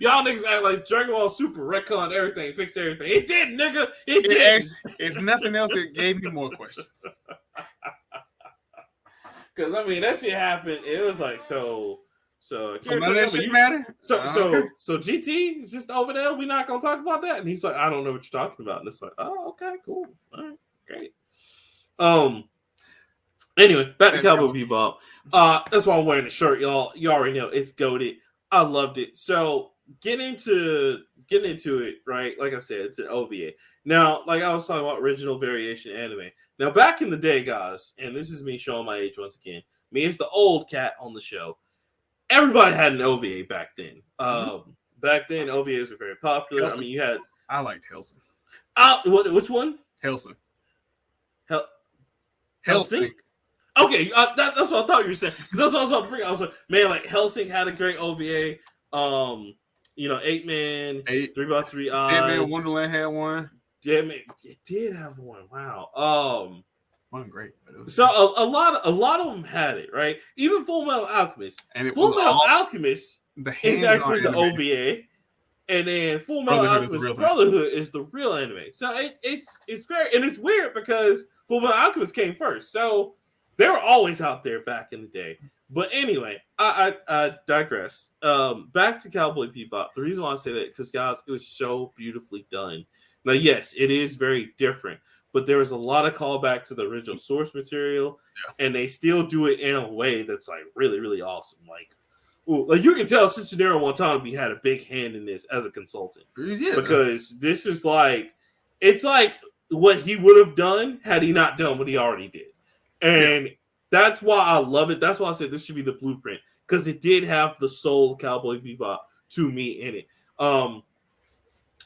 Y'all niggas act like Dragon Ball Super retconned everything, fixed everything. It did, nigga. It did. If nothing else, it gave me more questions. Because I mean, that shit happened. It was like so none of that shit matter. So GT is just over there. We're not gonna talk about that. And he's like, I don't know what you're talking about. And it's like, oh, okay, cool, all right, great. Anyway, back to Cowboy Bebop. That's why I'm wearing the shirt, y'all. You already know it's goated. I loved it. So getting into it, right? Like I said, it's an OVA. Now, like I was talking about original variation anime. Now, back in the day, guys, and this is me showing my age once again. Me as the old cat on the show. Everybody had an OVA back then. Back then, OVAs were very popular. Hellsing. I mean, you had. I liked Hellsing. Which one? Hellsing. Hellsing. Okay, that's what I thought you were saying. That's what I was about to bring. I was like, man, like Hellsing had a great OVA. 8-Man, 3x3 Eyes. Dead-Man Wonderland had one. Dead-Man, it did have one. Wow. Wasn't great. So a lot of them had it, right? Even Full Metal Alchemist. And Full Metal Alchemist is actually the OVA, and then Full Metal Alchemist Brotherhood is the real anime. So it's very, and it's weird because Full Metal Alchemist came first, so they were always out there back in the day. But anyway, I digress. Back to Cowboy Bebop. The reason why I say that because guys, it was so beautifully done. Now, yes, it is very different, but there was a lot of callback to the original source material, and they still do it in a way that's like really, really awesome. Like you can tell Cincinnati Watanabe had a big hand in this as a consultant, because this is like it's like what he would have done had he not done what he already did, and that's why I love it. That's why I said this should be the blueprint, because it did have the soul of Cowboy Bebop to me in it.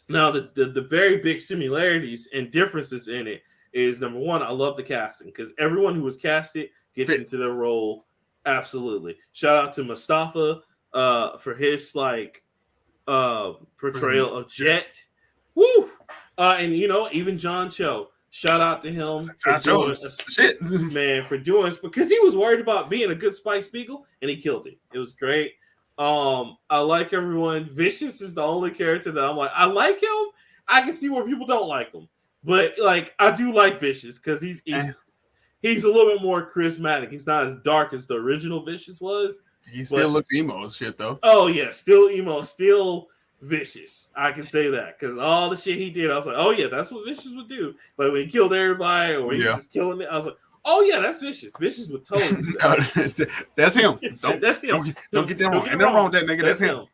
Now, the very big similarities and differences in it is, number one, I love the casting, because everyone who was casted gets into their role. Absolutely. Shout out to Mustafa for his portrayal of Jet. Woo! And even John Cho. Shout out to him for doing this, because he was worried about being a good Spike Spiegel, and he killed it. It was great. I like everyone. Vicious is the only character that I'm like, I like him. I can see where people don't like him, but like I do like Vicious because he's a little bit more charismatic. He's not as dark as the original Vicious was. He still looks emo as shit though. Oh yeah, still emo, still Vicious. I can say that because all the shit he did, I was like, oh yeah, that's what Vicious would do. Like when he killed everybody or he was just killing it, I was like, oh yeah, that's Vicious. Vicious would totally do that. That's him. That's him. Don't get that wrong. Ain't nothing wrong with that nigga. That's him.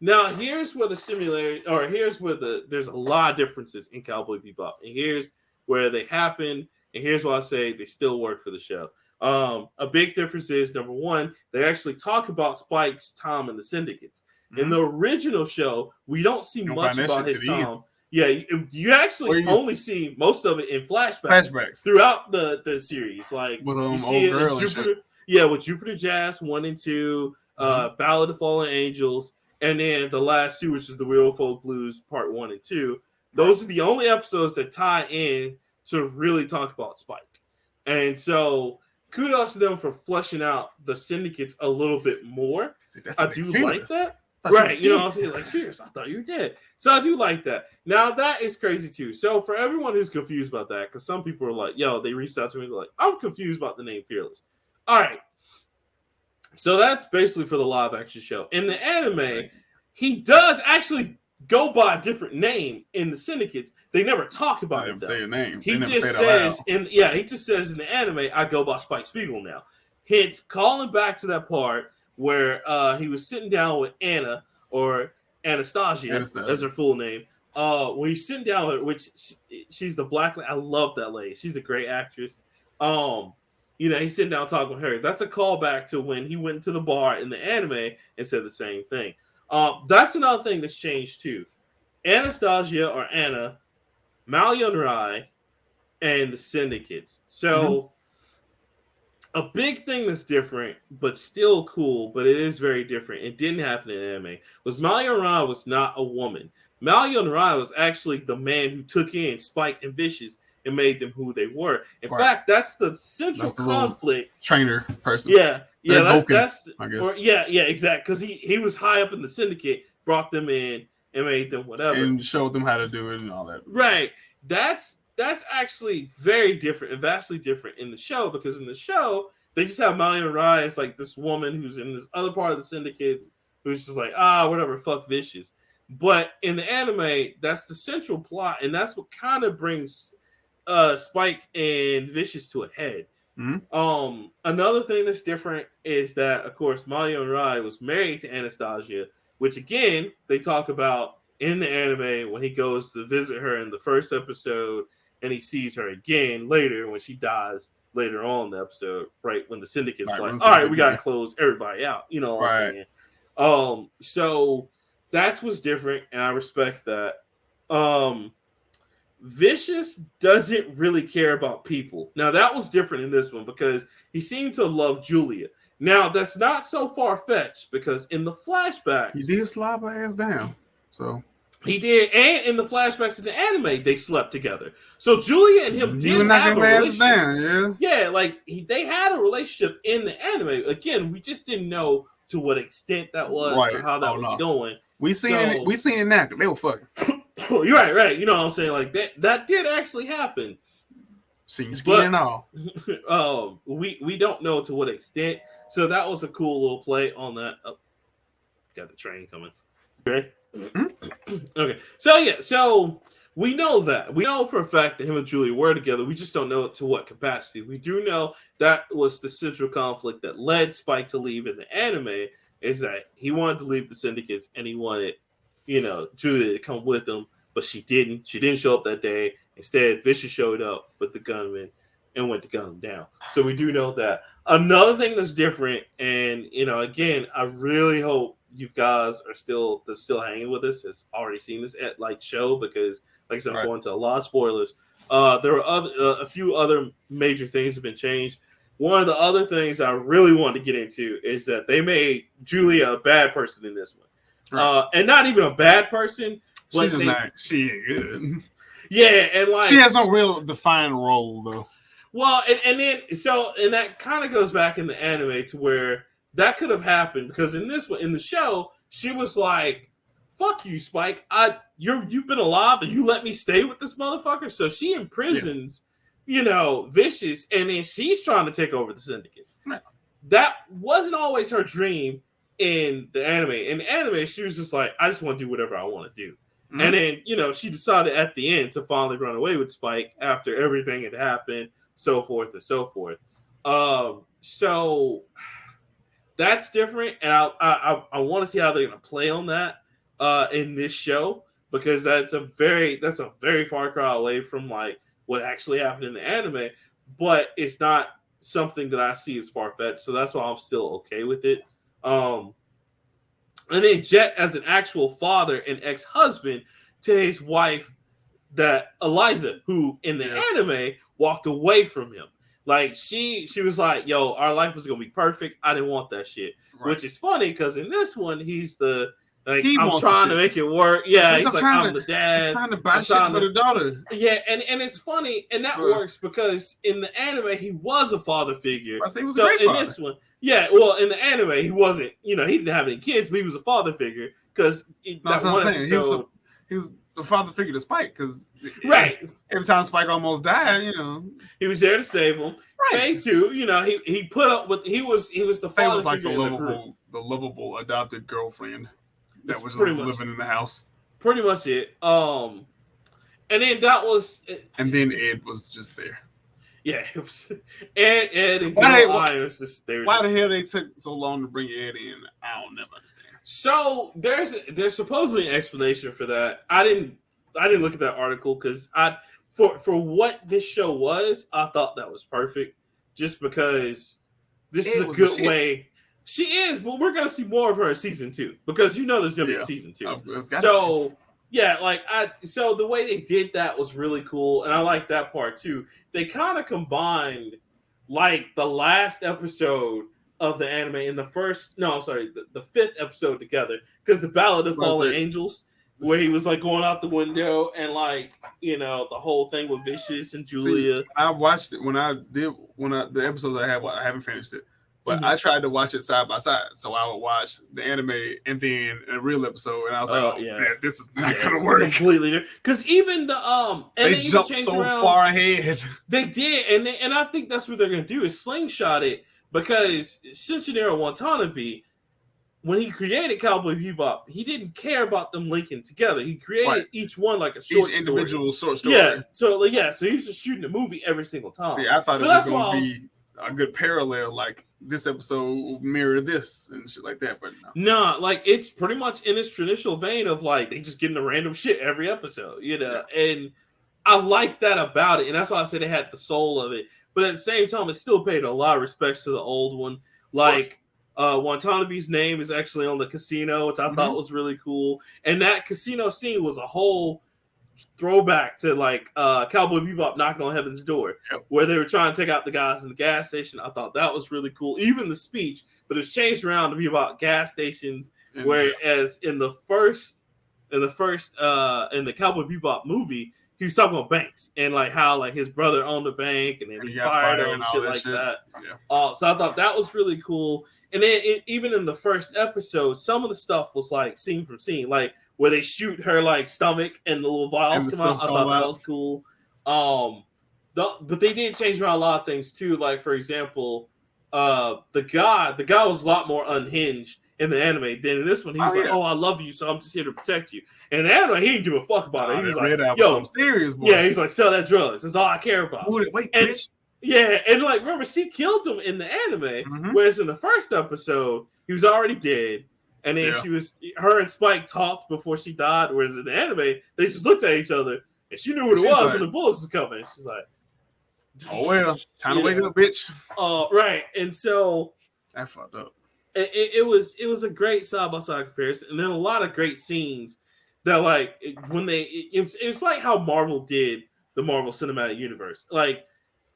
Now here's where the similarity, or here's where there's a lot of differences in Cowboy Bebop, and here's where they happen, and here's why I say they still work for the show. A big difference is, number one, they actually talk about Spike's time in the syndicates. Mm-hmm. In the original show, we don't see much about his time. Yeah, you actually only see most of it in flashbacks throughout the series. Like with you see it in Jupiter, with Jupiter Jazz 1 and 2, Ballad of Fallen Angels, and then the last two, which is the Real Folk Blues Part 1 and 2. Those are the only episodes that tie in to really talk about Spike. And so kudos to them for fleshing out the syndicates a little bit more. I do like that. Right, you know what I'm saying? Like, Fierce, I thought you were dead. So I do like that. Now, that is crazy, too. So for everyone who's confused about that, because some people are like, yo, they reached out to me, they're like, I'm confused about the name Fearless. All right. So that's basically for the live action show. In the anime, he does actually go by a different name in the syndicates. They never talk about it, though. Say a name. He just says, he just says in the anime, I go by Spike Spiegel now. Hence, calling back to that part where he was sitting down with Anna, or Anastasia. As her full name. When he's sitting down with her, which she's the black lady. I love that lady. She's a great actress. He's sitting down talking with her. That's a callback to when he went to the bar in the anime and said the same thing. That's another thing that's changed too. Anastasia or Anna, Malion Rai, and the syndicates. So a big thing that's different, but still cool, but it is very different. It didn't happen in anime. Was Malion Rai was not a woman. Malion Rai was actually the man who took in Spike and Vicious and made them who they were. In fact, that's the central conflict. Trainer person. Yeah, that's I guess. Exactly. Because he was high up in the syndicate, brought them in and made them whatever, and showed them how to do it and all that. Right. That's actually very different and vastly different in the show, because in the show they just have Malion Rai as like this woman who's in this other part of the syndicate who's just like whatever, fuck Vicious. But in the anime, that's the central plot, and that's what kind of brings Spike and Vicious to a head. Mm-hmm. Another thing that's different is that, of course, Malion Rai was married to Anastasia, which again they talk about in the anime when he goes to visit her in the first episode, and he sees her again later when she dies later on in the episode, right when the syndicate's all right, we gotta close everybody out. You know what I'm saying? So that's what's different, and I respect that. Vicious doesn't really care about people. Now, that was different in this one because he seemed to love Julia. Now, that's not so far-fetched because in the flashbacks... He did slap her ass down, so... He did, and in the flashbacks in the anime, they slept together. So Julia and him did have a relationship. Down, yeah, like they had a relationship in the anime. Again, we just didn't know to what extent that was or how that was going. We seen it now. They were fucking. You're right. You know what I'm saying? Like that did actually happen. Seen skin and all. We don't know to what extent. So that was a cool little play on that. Oh, got the train coming. Okay. Okay. So we know that. We know for a fact that him and Julia were together. We just don't know to what capacity. We do know that was the central conflict that led Spike to leave in the anime, is that he wanted to leave the syndicates and he wanted, Julia to come with him, but she didn't. She didn't show up that day. Instead, Vicious showed up with the gunman and went to gun him down. So we do know that. Another thing that's different, and again, I really hope you guys are still hanging with us, has already seen this show, because like I said, I'm going to a lot of spoilers. There are a few other major things have been changed. One of the other things I really wanted to get into is that they made Julia a bad person in this one. And not even a bad person. She's just not. She ain't good. Yeah, and she has no real defined role though. Well, and that kind of goes back in the anime to where that could have happened, because in this one, in the show, she was like, "Fuck you, Spike! You've been alive and you let me stay with this motherfucker." So she imprisons, Vicious, and then she's trying to take over the syndicate. No. That wasn't always her dream, in the anime. In the anime, she was just like, I just want to do whatever I want to do. Mm-hmm. And then, she decided at the end to finally run away with Spike after everything had happened, so forth and so forth. So that's different, and I want to see how they're going to play on that in this show, because that's a very far cry away from like what actually happened in the anime, but it's not something that I see as far-fetched, so that's why I'm still okay with it. And then Jet as an actual father and ex-husband to his wife, that Eliza, who in the anime walked away from him. Like she was like, yo, our life was gonna be perfect. I didn't want that shit. Right. Which is funny because in this one, he's the I'm trying to make it work. Yeah, he's like, I'm the dad. I'm trying to buy shit for the daughter. Yeah, and it's funny, and that works because in the anime he was a father figure. I say he was a great father. In this one, yeah, well, in the anime he wasn't. He didn't have any kids, but he was a father figure because that one episode he was the father figure to Spike, because right every time Spike almost died, he was there to save him. Right. Faye too, he put up with he was the father was like figure the lovable adopted girlfriend that was pretty living in the house. Pretty much it. And then that was, and then Ed was just there. Yeah, it was Ed and why was just there. Why the hell they took so long to bring Ed in? I'll never understand. So there's supposedly an explanation for that. I didn't look at that article because for what this show was, I thought that was perfect. Just because this is a good way. She is, but we're gonna see more of her in season 2 because there's gonna be a season 2. So so the way they did that was really cool, and I like that part too. They kind of combined like the last episode of the anime in the fifth episode together, because the Ballad of Fallen Angels, where he was like going out the window and like the whole thing with Vicious and Julia. See, I watched it the episodes I haven't finished it. But I tried to watch it side by side. So I would watch the anime and then a real episode. And I was like, man, this is not going to work. Completely different. Because even the... and they jumped so far ahead. They did. And I think that's what they're going to do is slingshot it. Because Shinichiro Watanabe, when he created Cowboy Bebop, he didn't care about them linking together. He created each one like a short story. Individual short story. Yeah. So he was just shooting a movie every single time. See, I thought it was going to be a good parallel, like this episode will mirror this and shit like that, but no, like it's pretty much in this traditional vein of like they just getting the random shit every episode, and I like that about it, and that's why I said it had the soul of it. But at the same time, it still paid a lot of respects to the old one. Like Watanabe's name is actually on the casino, which I thought was really cool, and that casino scene was a whole throwback to like Cowboy Bebop knocking on heaven's door, where they were trying to take out the guys in the gas station. I thought that was really cool. Even the speech, but it's changed around to be about gas stations. Whereas in the Cowboy Bebop movie, he was talking about banks and like how like his brother owned a bank and then he fired him and shit like that. Yeah. So I thought that was really cool. And then even in the first episode, some of the stuff was like scene from scene, like where they shoot her like stomach and the little vials come out. I thought that was cool. But they did change around a lot of things too. Like for example, the guy was a lot more unhinged in the anime than in this one. He was like, "Oh, I love you, so I'm just here to protect you." And in the anime, he didn't give a fuck about it. He was like, "Yo, I'm serious, boy." Yeah, he's like, "Sell that drugs. That's all I care about." Wait, bitch. Yeah, and like remember, she killed him in the anime, whereas in the first episode, he was already dead. And then her and Spike talked before she died, whereas in the anime, they just looked at each other, and she knew what it was when the bullets was coming. She's like, "Oh well, time to wake up, bitch." Right, and so that fucked up. It was a great side by side comparison, and then a lot of great scenes that like when it's like how Marvel did the Marvel Cinematic Universe. Like,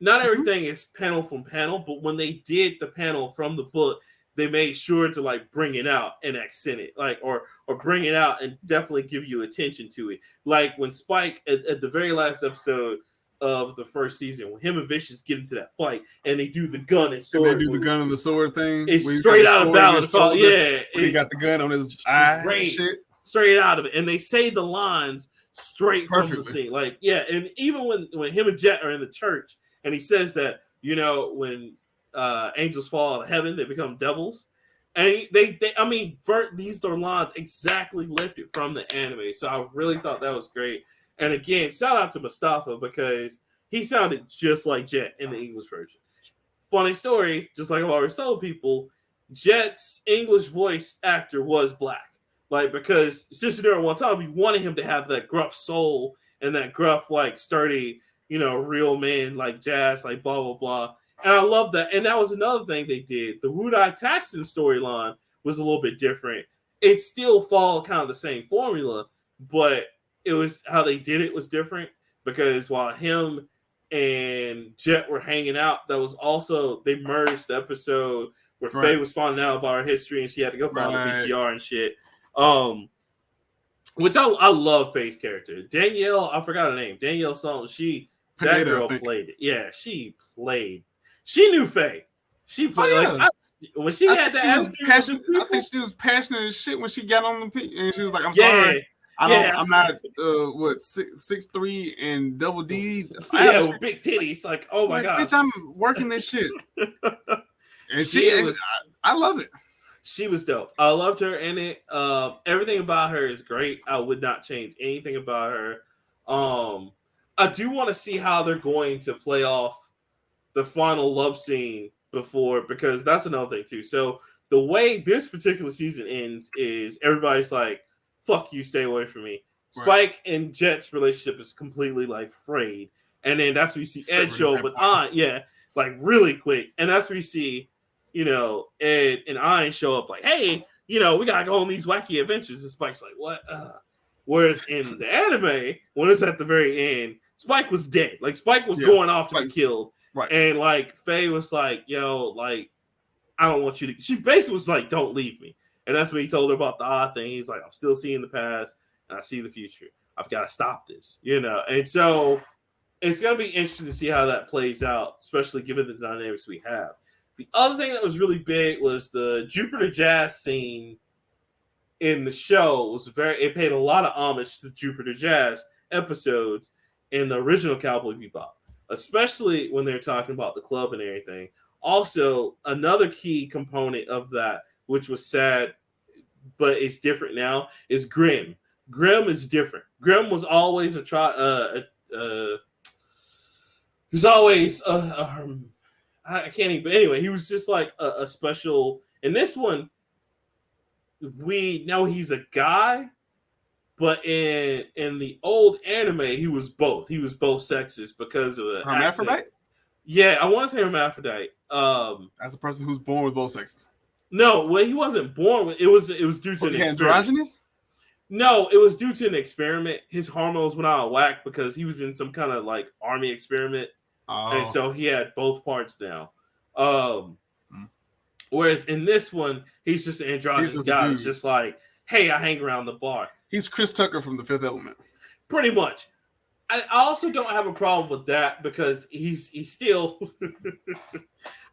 not everything is panel from panel, but when they did the panel from the book, they made sure to like bring it out and accent it, like or bring it out and definitely give you attention to it. Like when Spike at the very last episode of the first season, when him and Vicious get into that fight and they do the gun and sword. And they do the gun and the sword thing. It's straight out of Ballad of Fallen. Yeah, he got the gun on his eye. And shit. Straight out of it, and they say the lines straight from the scene. Like and even when him and Jet are in the church, and he says that when angels fall out of heaven, they become devils. And these are lines exactly lifted from the anime. So I really thought that was great. And again, shout out to Mustafa because he sounded just like Jet in the English version. Funny story, just like I've always told people, Jet's English voice actor was black. Like, because Sister Dura one time, we wanted him to have that gruff soul and that gruff, like, sturdy, real man, like jazz, like blah, blah, blah. And I love that. And that was another thing they did. The Wudai Taxon storyline was a little bit different. It still followed kind of the same formula, but it was how they did it was different because while him and Jet were hanging out, that was also, they merged the episode where Faye was finding out about her history and she had to go find the VCR and shit. Which I love Faye's character. Danielle, I forgot her name. Danielle something. That girl played it. Yeah, she played. She knew Faye. She played when she had that attitude. I think she was passionate as shit when she got on the peak and she was like, "I'm sorry, I'm not 6'3" and double D. Yeah, with big titties. Like, oh my god, bitch, I'm working this shit." And I love it. She was dope. I loved her in it. Everything about her is great. I would not change anything about her. I do want to see how they're going to play off the final love scene because that's another thing too. So the way this particular season ends is everybody's like, "Fuck you, stay away from me." Right. Spike and Jet's relationship is completely like frayed, and then that's where you see Ed show up with like really quick, and that's where you see, Ed and Iron show up like, "Hey, we gotta go on these wacky adventures." And Spike's like, "What?" Whereas in the anime, when it's at the very end, Spike was dead. Like Spike was going off to be killed. Right. And like Faye was like, "Yo, like, I don't want you to." She basically was like, "Don't leave me." And that's when he told her about the odd thing. He's like, "I'm still seeing the past and I see the future. I've got to stop this." And so it's gonna be interesting to see how that plays out, especially given the dynamics we have. The other thing that was really big was the Jupiter Jazz scene in the show. It paid a lot of homage to the Jupiter Jazz episodes in the original Cowboy Bebop, especially when they're talking about the club and everything. Also, another key component of that, which was sad, but it's different now, is Grim. Grim is different. Grim was always he was always I can't even. But anyway, he was just like a special. In this one, we know he's a guy, but in the old anime, he was both. He was both sexes because of the hermaphrodite. Accent. Yeah, I want to say hermaphrodite. As a person who's born with both sexes. No, well, he wasn't born with. It was due to an androgynous. No, it was due to an experiment. His hormones went out of whack because he was in some kind of like army experiment. And so he had both parts now. Whereas in this one, he's just an androgynous guy. It's just like, "Hey, I hang around the bar." He's Chris Tucker from The Fifth Element. Pretty much. I also don't have a problem with that because he's still.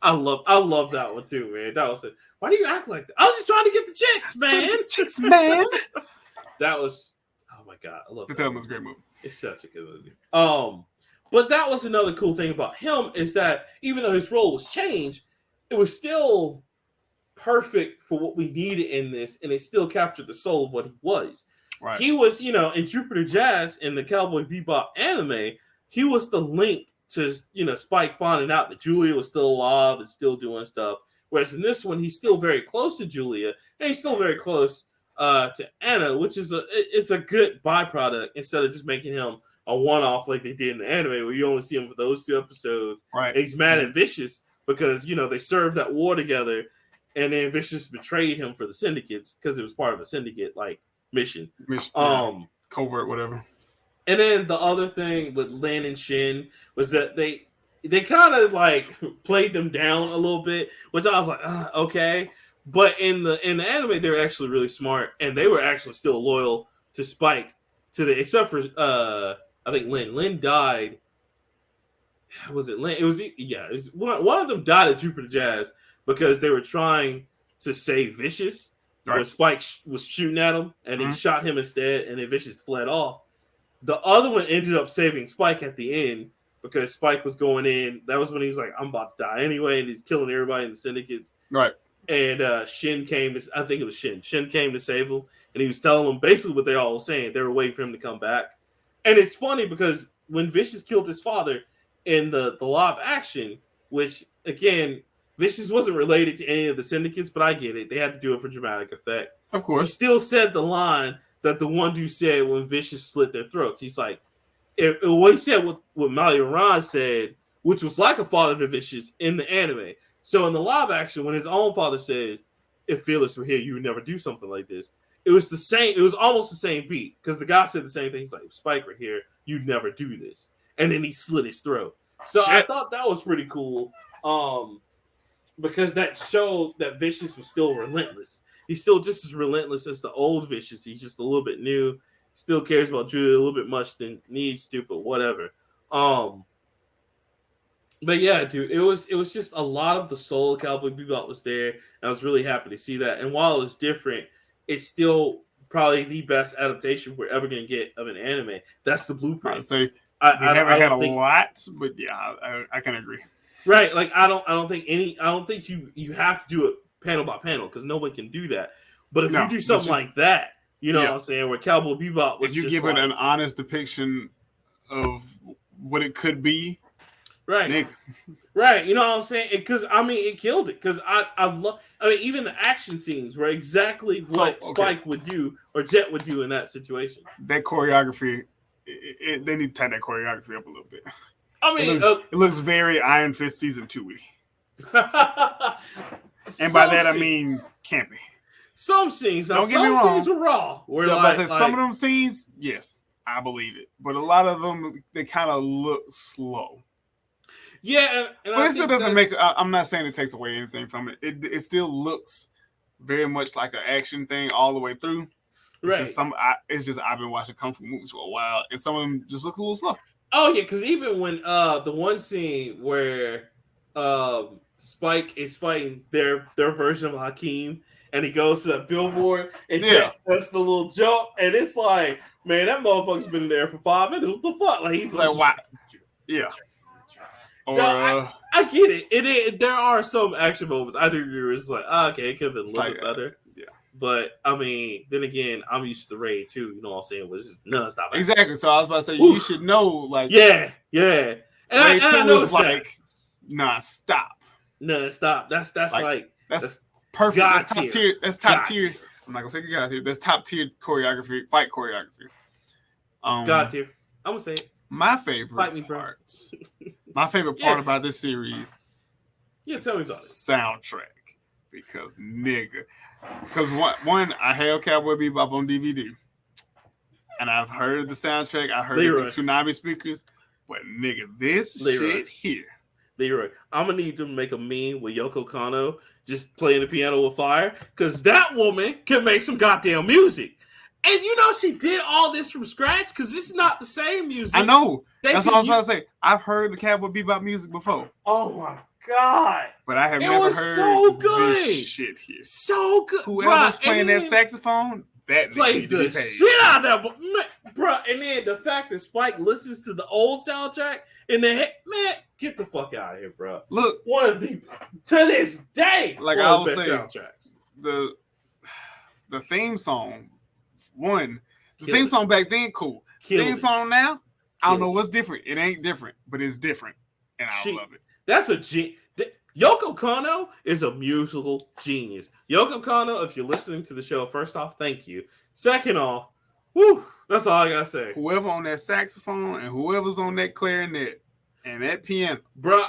I love that one too, man. That was it. Why do you act like that? I was just trying to get the chicks, man. That was. Oh my god, I love that. That was a great movie. It's such a good movie. But that was another cool thing about him is that even though his role was changed, it was still perfect for what we needed in this, and it still captured the soul of what he was. Right. He was, in Jupiter Jazz in the Cowboy Bebop anime, he was the link to, Spike finding out that Julia was still alive and still doing stuff. Whereas in this one, he's still very close to Julia, and he's still very close to Anna, which is it's a good byproduct instead of just making him a one-off like they did in the anime where you only see him for those 2 episodes. Right. And he's mad at Vicious because, they served that war together, and then Vicious betrayed him for the syndicates because it was part of a syndicate, like, mission. Covert, whatever. And then the other thing with Lin and Shin was that they kind of, like, played them down a little bit, which I was like, okay. But in the anime, they were actually really smart, and they were actually still loyal to Spike, except for I think Lin. Lin died. Was it Lin? It was one of them died at Jupiter Jazz because they were trying to save Vicious. Right. Where Spike was shooting at him, and he shot him instead, and then Vicious fled off. The other one ended up saving Spike at the end because Spike was going in. That was when he was like, "I'm about to die anyway," and he's killing everybody in the syndicates. Right. and Shin came to, I think it was Shin. Shin came to save him, and he was telling them basically what they all were saying. They were waiting for him to come back. And it's funny because when Vicious killed his father in the live action, which again, Vicious wasn't related to any of the syndicates, but I get it. They had to do it for dramatic effect. Of course. He still said the line that the one dude said when Vicious slit their throats. He's like, what he said, what Malioran said, which was like a father to Vicious in the anime. So in the live action, when his own father says, if Fearless were here, you would never do something like this. It was the same. It was almost the same beat because the guy said the same thing. He's like, if Spike were here, you'd never do this. And then he slit his throat. So I thought that was pretty cool. Because that showed that Vicious was still relentless. He's still just as relentless as the old Vicious. He's just a little bit new. Still cares about Julia a little bit much than needs to, but whatever. But yeah, dude, it was just a lot of the soul of Cowboy Bebop was there. And I was really happy to see that. And while it was different, it's still probably the best adaptation we're ever going to get of an anime. That's the blueprint. So I haven't had a lot, but yeah, I can agree. Right, like I don't think you have to do it panel by panel because no one can do that. But if you do something like that, you know what I'm saying, where Cowboy Bebop was, if you give it an honest depiction of what it could be, right, right, you know what I'm saying? Because I mean, it killed it. Because I love. I mean, even the action scenes were exactly what Spike would do or Jet would do in that situation. That choreography, they need to tighten that choreography up a little bit. I mean, it looks very Iron Fist season 2-y. And by that I mean campy. Some scenes, don't get me wrong, scenes were raw. Some of them scenes, yes, I believe it, but a lot of them they kind of look slow. Yeah, and but it still doesn't make. I'm not saying it takes away anything from it. It still looks very much like an action thing all the way through. It's right. Just I've been watching kung fu movies for a while, and some of them just look a little slow. Oh yeah, because even when the one scene where Spike is fighting their version of Hakeem, and he goes to that billboard and that's the little jump, and it's like, man, that motherfucker's been in there for 5 minutes. What the fuck? Like he's like, wow, yeah. So I get it. There are some action moments I do agree with. It's like, okay, it could have been a little bit better. Yeah. But I mean, then again, I'm used to the raid too. You know what I'm saying? It was just nonstop. Exactly. So I was about to say, you should know, like, yeah. And I know it's like nonstop. Nonstop. That's perfect. That's top tier. That's top tier. I'm not gonna say God tier. That's top tier choreography, fight choreography. God tier. I'm gonna say it. My favorite parts. My favorite part about this series. Yeah, tell me about it. Soundtrack. Because one, I have Cowboy Bebop on DVD, and I've heard the soundtrack. I heard it through Toonami speakers, but nigga, this shit here. Leroy, I'm gonna need to make a meme with Yoko Kanno just playing the piano with fire, because that woman can make some goddamn music. And you know she did all this from scratch because this is not the same music. I know. That's what I was about to say. I've heard the Cowboy Bebop music before. Oh my god! But I have never heard this shit here. So good. Whoever's playing that saxophone, that played the shit out of that, bro. And then the fact that Spike listens to the old soundtrack and then, man, get the fuck out of here, bro. Look, one of the to this day, like I was saying, soundtracks. The theme song. The theme song back then, cool. Theme song now, I don't know what's different. It ain't different, but it's different, and I love it. That's Yoko Kanno is a musical genius. Yoko Kanno, if you're listening to the show, first off, thank you. Second off, that's all I gotta say. Whoever on that saxophone and whoever's on that clarinet and that piano, the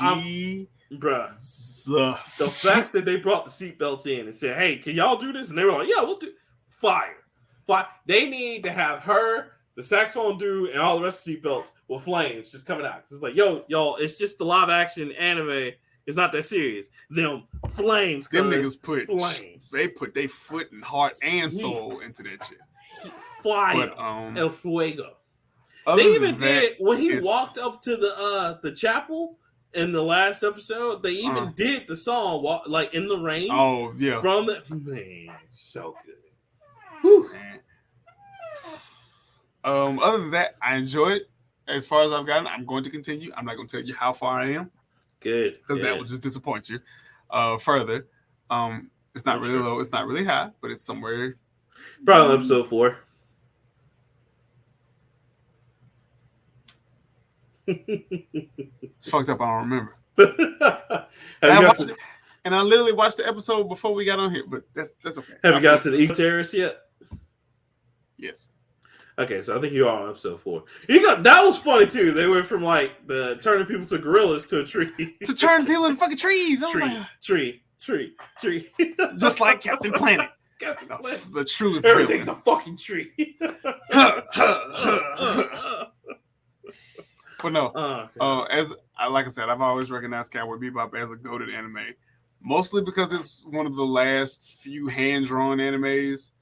fact that they brought the seatbelts in and said, "Hey, can y'all do this?" and they were like, "Yeah, we'll do." Fire. They need to have her, the saxophone dude, and all the rest of the seatbelts with flames just coming out. It's like, y'all, it's just the live action anime. It's not that serious. Them flames. Them niggas put flames. They put their foot and heart and soul into that shit. Fire. El fuego. They even did when he walked up to the chapel in the last episode. They even did the song like in the rain. Oh yeah. From the man, so good. Whew. Other than that, I enjoyed it. As far as I've gotten, I'm going to continue. I'm not going to tell you how far I am. Good. Because that would just disappoint you further. It's not really low. It's not really high, but it's somewhere. Probably episode 4. It's fucked up. I don't remember. And I literally watched the episode before we got on here, but that's okay. Have you got to the Eco Terrace yet? Yes. Okay, so I think you're on episode 4. That was funny too. They went from like the turning people to gorillas to a tree. To turn people into fucking trees. Tree. Just like Captain Planet. The truest. Everything's villain. A fucking tree. But no, like I said, I've always recognized Cowboy Bebop as a goated anime, mostly because it's one of the last few hand-drawn animes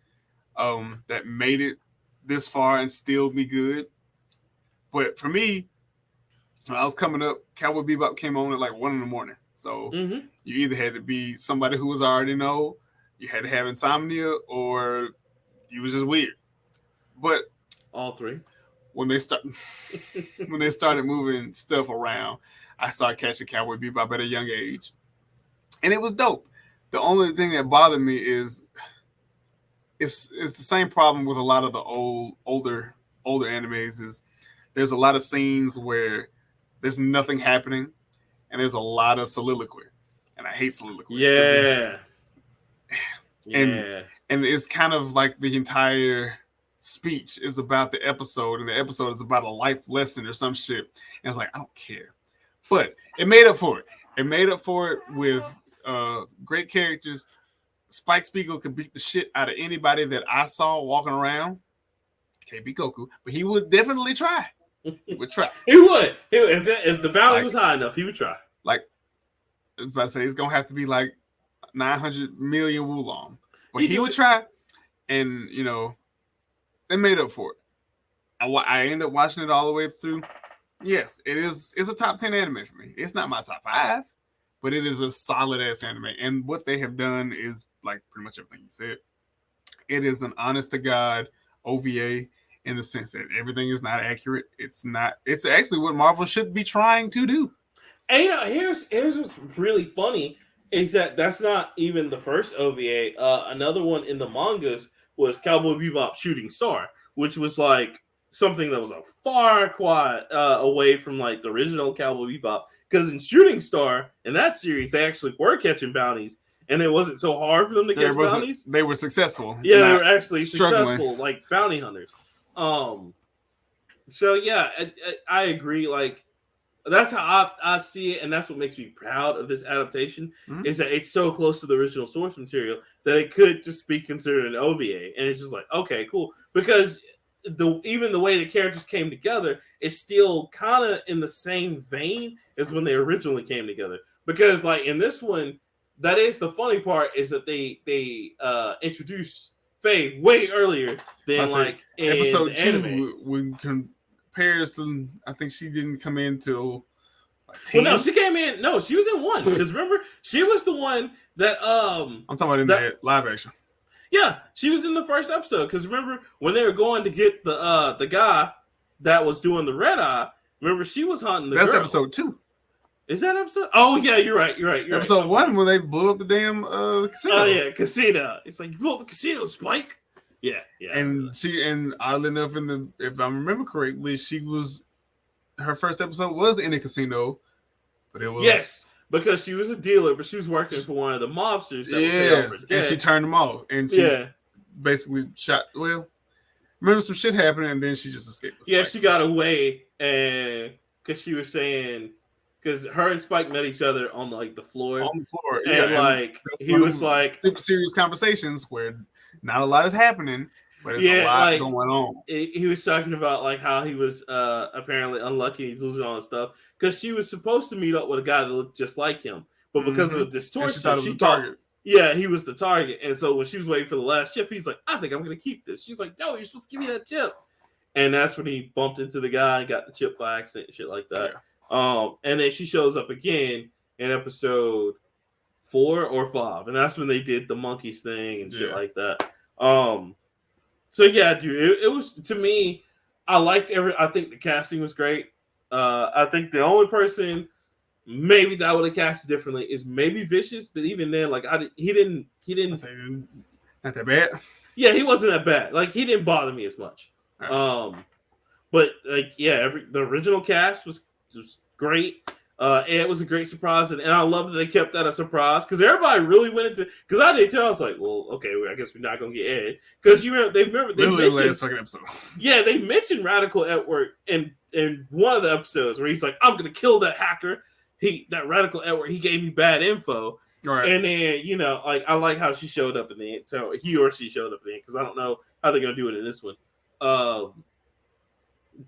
that made it this far and still be good. But for me, when I was coming up, Cowboy Bebop came on at like 1 a.m. So you either had to be somebody who was already know, you had to have insomnia, or you was just weird. But all three. When they started moving stuff around, I started catching Cowboy Bebop at a young age, and it was dope. The only thing that bothered me is it's the same problem with a lot of the older animes. Is there's a lot of scenes where there's nothing happening, and there's a lot of soliloquy, and I hate soliloquy. Yeah. And it's kind of like the entire speech is about the episode, and the episode is about a life lesson or some shit. And it's like, I don't care. But it made up for it. It made up for it with great characters. Spike Spiegel could beat the shit out of anybody that I saw walking around. Can't be Goku, but he would definitely try. He would try. He would. If the bounty was high enough, he would try. Like, I was about to say, it's going to have to be like 900 million Wulong. But he would try, and, you know, they made up for it. I ended up watching it all the way through. Yes, it's a top 10 anime for me. It's not my top 5, but it is a solid ass anime. And what they have done is like pretty much everything you said. It is an honest to God OVA in the sense that everything is not accurate. It's actually what Marvel should be trying to do. And you know, here's what's really funny is that that's not even the first OVA. Another one in the mangas was Cowboy Bebop Shooting Star, which was like something that was a far quite away from like the original Cowboy Bebop. Because in Shooting Star, in that series, they actually were catching bounties, and it wasn't so hard for them to catch bounties. They were successful. Yeah, they were actually successful, like bounty hunters. So yeah, I agree. Like, that's how I see it, and that's what makes me proud of this adaptation, is that it's so close to the original source material that it could just be considered an OVA. And it's just like, okay, cool. Because even the way the characters came together is still kind of in the same vein as when they originally came together. Because like in this one, that is the funny part, is that they introduced Faye way earlier than like in episode 2 anime. When comparison, I think she didn't come in till like 10. Well, no, she came in. No, she was in 1. Because remember, she was the one that I'm talking about in the live action. Yeah, she was in the first episode. Because remember when they were going to get the guy that was doing the red eye? Remember, she was hunting the girl. That's episode 2. Is that episode? Oh yeah, you're right. Episode 1 when they blew up the damn casino. Oh yeah, casino. It's like, you blew up the casino, Spike. Yeah. And oddly enough, if I remember correctly, her first episode was in a casino, but it was, yes, because she was a dealer, but she was working for one of the mobsters. And she turned them off, and she basically shot. Well, remember some shit happening, and then she just escaped. Yeah, she got away, and because she was saying, because her and Spike met each other on like the floor. On the floor, and like he was like super serious conversations where not a lot is happening, but it's a lot going on. He was talking about like how he was apparently unlucky, he's losing all his stuff, because she was supposed to meet up with a guy that looked just like him, but because of a distortion, she thought it was the target. Yeah, he was the target. And so when she was waiting for the last chip, he's like, I think I'm gonna keep this. She's like, no, you're supposed to give me that chip. And that's when he bumped into the guy and got the chip by accident and shit like that. And then she shows up again in episode 4 or 5, and that's when they did the monkeys thing and shit like that. So yeah, dude, it was, to me, I liked I think the casting was great. I think the only person maybe that would have cast differently. Is maybe Vicious, but even then, like he didn't. Not that bad. Yeah, he wasn't that bad. Like he didn't bother me as much. Right. But like the original cast was great. It was a great surprise, and I love that they kept that a surprise because everybody really went into. Because I did tell, I was like, well, okay, I guess we're not gonna get Ed because they mentioned last fucking episode. Yeah, they mentioned Radical Edward in one of the episodes where he's like, I'm gonna kill that hacker. That Radical Edward, he gave me bad info. Right. And then like I like how she showed up in the end. So he or she showed up in the end because I don't know how they're gonna do it in this one.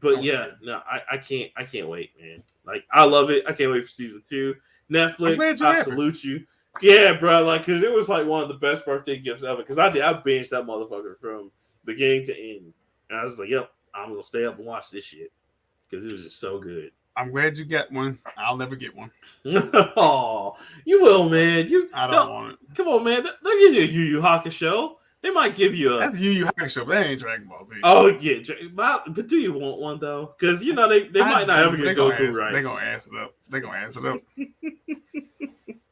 But yeah, no, I can't wait, man. Like I love it. I can't wait for season 2. Netflix, I salute you. Yeah, bro. Like, cause it was like one of the best birthday gifts ever. Cause I binged that motherfucker from beginning to end, and I was like, yep, I'm gonna stay up and watch this shit because it was just so good. I'm glad you got one. I'll never get one. Oh, you will, man. I don't want it. Come on, man. They'll give you a Yu Yu Hakusho. They might give you a. That's Yu Yu Hakusho, but that ain't Dragon Ball Z. Oh yeah, but do you want one though? Because they might not ever get Goku right. They're gonna ass it up.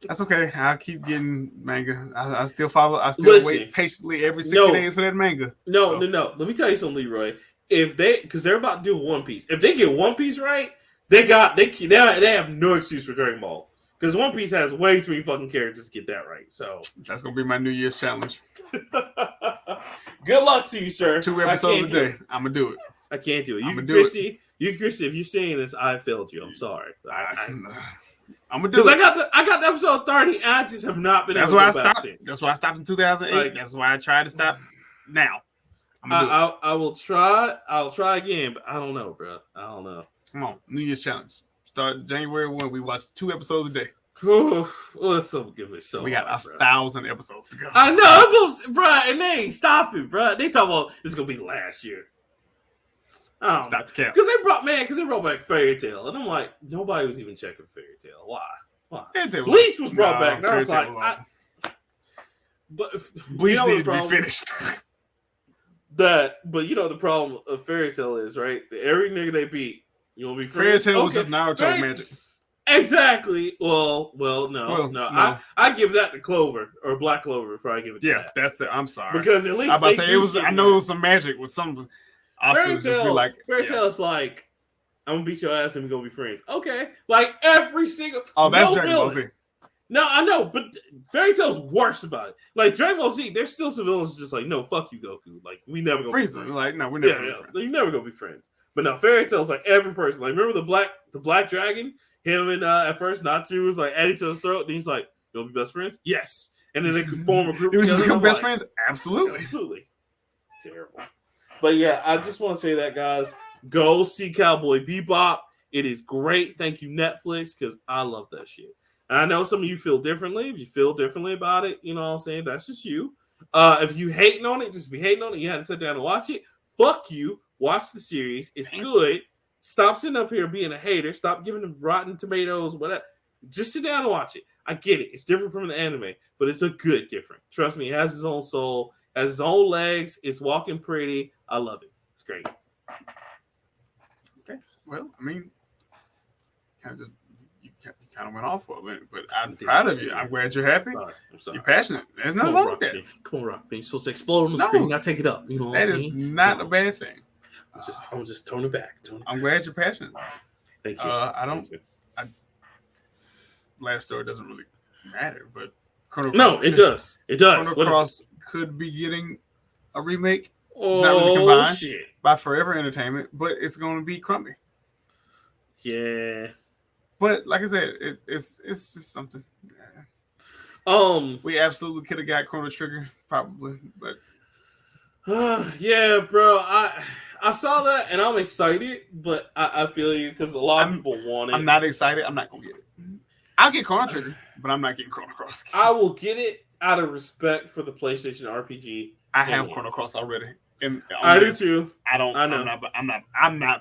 That's okay. I'll keep getting manga. I still follow. I still wait patiently every 60 days for that manga. No. Let me tell you something, Leroy. Because they're about to do One Piece. If they get One Piece right, they have no excuse for Dragon Ball. Because One Piece has way too many fucking characters to get that right. So that's gonna be my New Year's challenge. Good luck to you, sir. 2 episodes a day. I'm gonna do it. I can't do it. Chrissy, if you're seeing this, I failed you. I'm sorry. I'm gonna do it. Because I got the episode 30, and I just have not been. That's why I stopped. That's why I stopped in 2008. That's why I tried to stop now. I will try. I'll try again, but I don't know, bro. I don't know. Come on, New Year's challenge. Start January 1. We watch 2 episodes a day. Oh, that's so good. So we got 1,000 episodes to go. I know, that's what, bro. And they ain't stopping, bro. They talk about this is gonna be last year. I don't Stop the count. Because they brought back Fairy Tail, and I'm like, nobody was even checking Fairy Tail. Why? Bleach was brought back. And I was like, but Bleach needs to be finished. But the problem of Fairy Tail is right. Every nigga they beat, you want to be Fairy Tail was just Naruto magic. Exactly. Well, no. I give that to Clover or Black Clover before I give it to that. That's it. I'm sorry. Because at least I'm about to say it was. I know it was some magic with some. Fairy Tail is like, I'm gonna beat your ass and we're gonna be friends. Okay, like every single. Oh, that's Dragon Ball Z. No, I know, but Fairy Tail's worse about it. Like Dragon Ball Z, there's still some villains just like, no, fuck you, Goku. Like we never gonna be friends. Like no, we're never gonna be friends. You never gonna be friends. But no, Fairy Tail's like every person. Like remember the black dragon? Him and at first Natsu was like at each other's throat, and he's like, "You want to be best friends?" Yes, and then they could form a group. You would become best friends? Absolutely. Terrible. But yeah, I just want to say that, guys, go see Cowboy Bebop. It is great. Thank you, Netflix, because I love that shit. And I know some of you feel differently. If you feel differently about it, you know what I'm saying? That's just you. If you hating on it, just be hating on it. You had to sit down and watch it. Fuck you. Watch the series. It's good. Stop sitting up here being a hater. Stop giving them rotten tomatoes, whatever. Just sit down and watch it. I get it. It's different from the anime, but it's a good different. Trust me, it has its own soul, has its own legs. It's walking pretty. I love it. It's great. Okay. Well, I mean, you kind of went off for a minute, but I'm proud of you. I'm glad you're happy. I'm sorry. You're passionate. There's nothing wrong with that. Come on, Rock. You're supposed to explode on the screen. Now take it up. You know what I'm saying? That is not a bad thing. I'm just tone it back. I'm glad you're passionate. Thank you. Last story doesn't really matter, but Chrono Cross it does. It does. Chrono Cross could be getting a remake. It's not really combined by Forever Entertainment, but it's going to be crummy. Yeah. But like I said, it's just something. Yeah. We absolutely could have got Chrono Trigger, probably, but. Yeah, bro. I saw that and I'm excited, but I feel you because a lot of people want it. I'm not excited. I'm not gonna get it. I'll get Chrono Trigger, but I'm not getting Chrono Cross. I will get it out of respect for the PlayStation RPG. I have Chrono Cross already. And I do too. I know. I'm not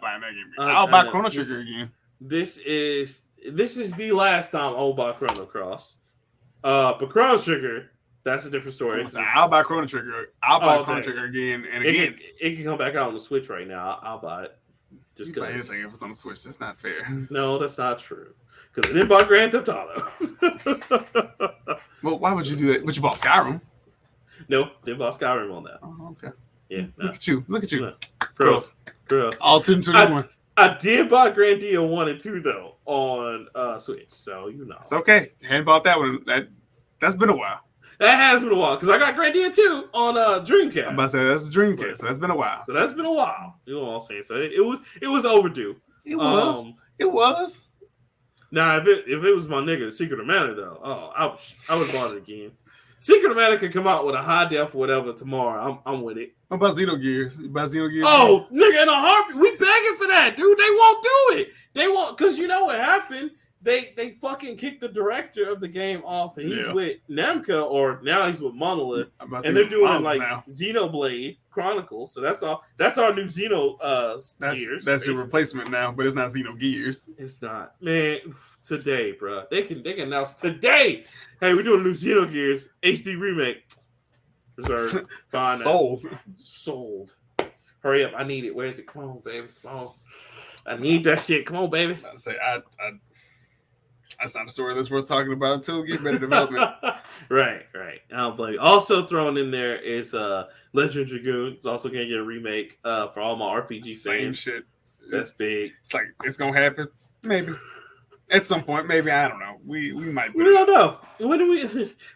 buying that game. I'll buy Chrono Trigger again. This is the last time I'll buy Chrono Cross. But Chrono Trigger. That's a different story. I'll buy Chrono Trigger. I'll buy Chrono Trigger again and again. It can come back out on the Switch right now. I'll buy it. Just buy anything if it's on the Switch. That's not fair. No, that's not true. Because I didn't buy Grand Theft Auto. Well, why would you do that? But you bought Skyrim. No, didn't buy Skyrim on that. Oh, okay. Yeah. No. Look at you. No. Growth. All 221. I did buy Grandia 1 and 2 though on Switch, so you know. It's okay. I hadn't bought that one. That's been a while. That has been a while because I got Grandia 2 on Dreamcast. I'm about to say that's a Dreamcast, so that's been a while. You know what I'm saying? So it was overdue. It was. Now if it was my nigga Secret of Mana though, I would bought it again. Secret of Mana could come out with a high def or whatever tomorrow. I'm with it. What about Xenogears? You buy Xenogears? Oh, nigga, in a heartbeat. We begging for that, dude. They won't do it. They won't, because you know what happened? They fucking kicked the director of the game off, and he's with Namco, or now he's with Monolith, and they're doing like now. Xenoblade Chronicles. So that's all. That's our new Xeno Gears. That's your replacement now, but it's not Xenogears. It's not, man. Today, bro, they can announce today. Hey, we're doing a new Xenogears HD remake. Reserved. Sold. Hurry up! I need it. Where is it? Come on, baby. Come on. I need that shit. Come on, baby. I say that's not a story that's worth talking about until we get better development. Right. I don't blame you. Also thrown in there is Legend Dragoon. It's also gonna get a remake for all my RPG fans. Same shit. That's big. It's like it's gonna happen. Maybe. At some point, maybe, I don't know. We might. We don't know. When do we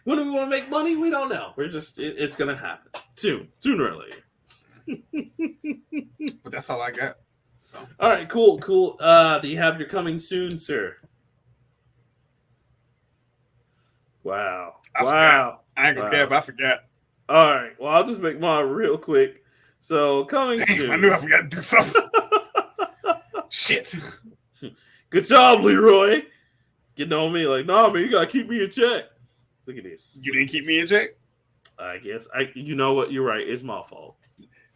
want to make money? We don't know. We're just it's gonna happen sooner or later. But that's all I got. So. All right, cool. Do you have your coming soon, sir? Wow. I ain't gonna cap. I forgot. All right. Well, I'll just make mine real quick. So coming soon. I knew I forgot to do something. Shit. Good job, Leroy. Getting on me like, nah, man, you gotta keep me in check. Look at this. You didn't keep me in check? I guess. You know what? You're right. It's my fault.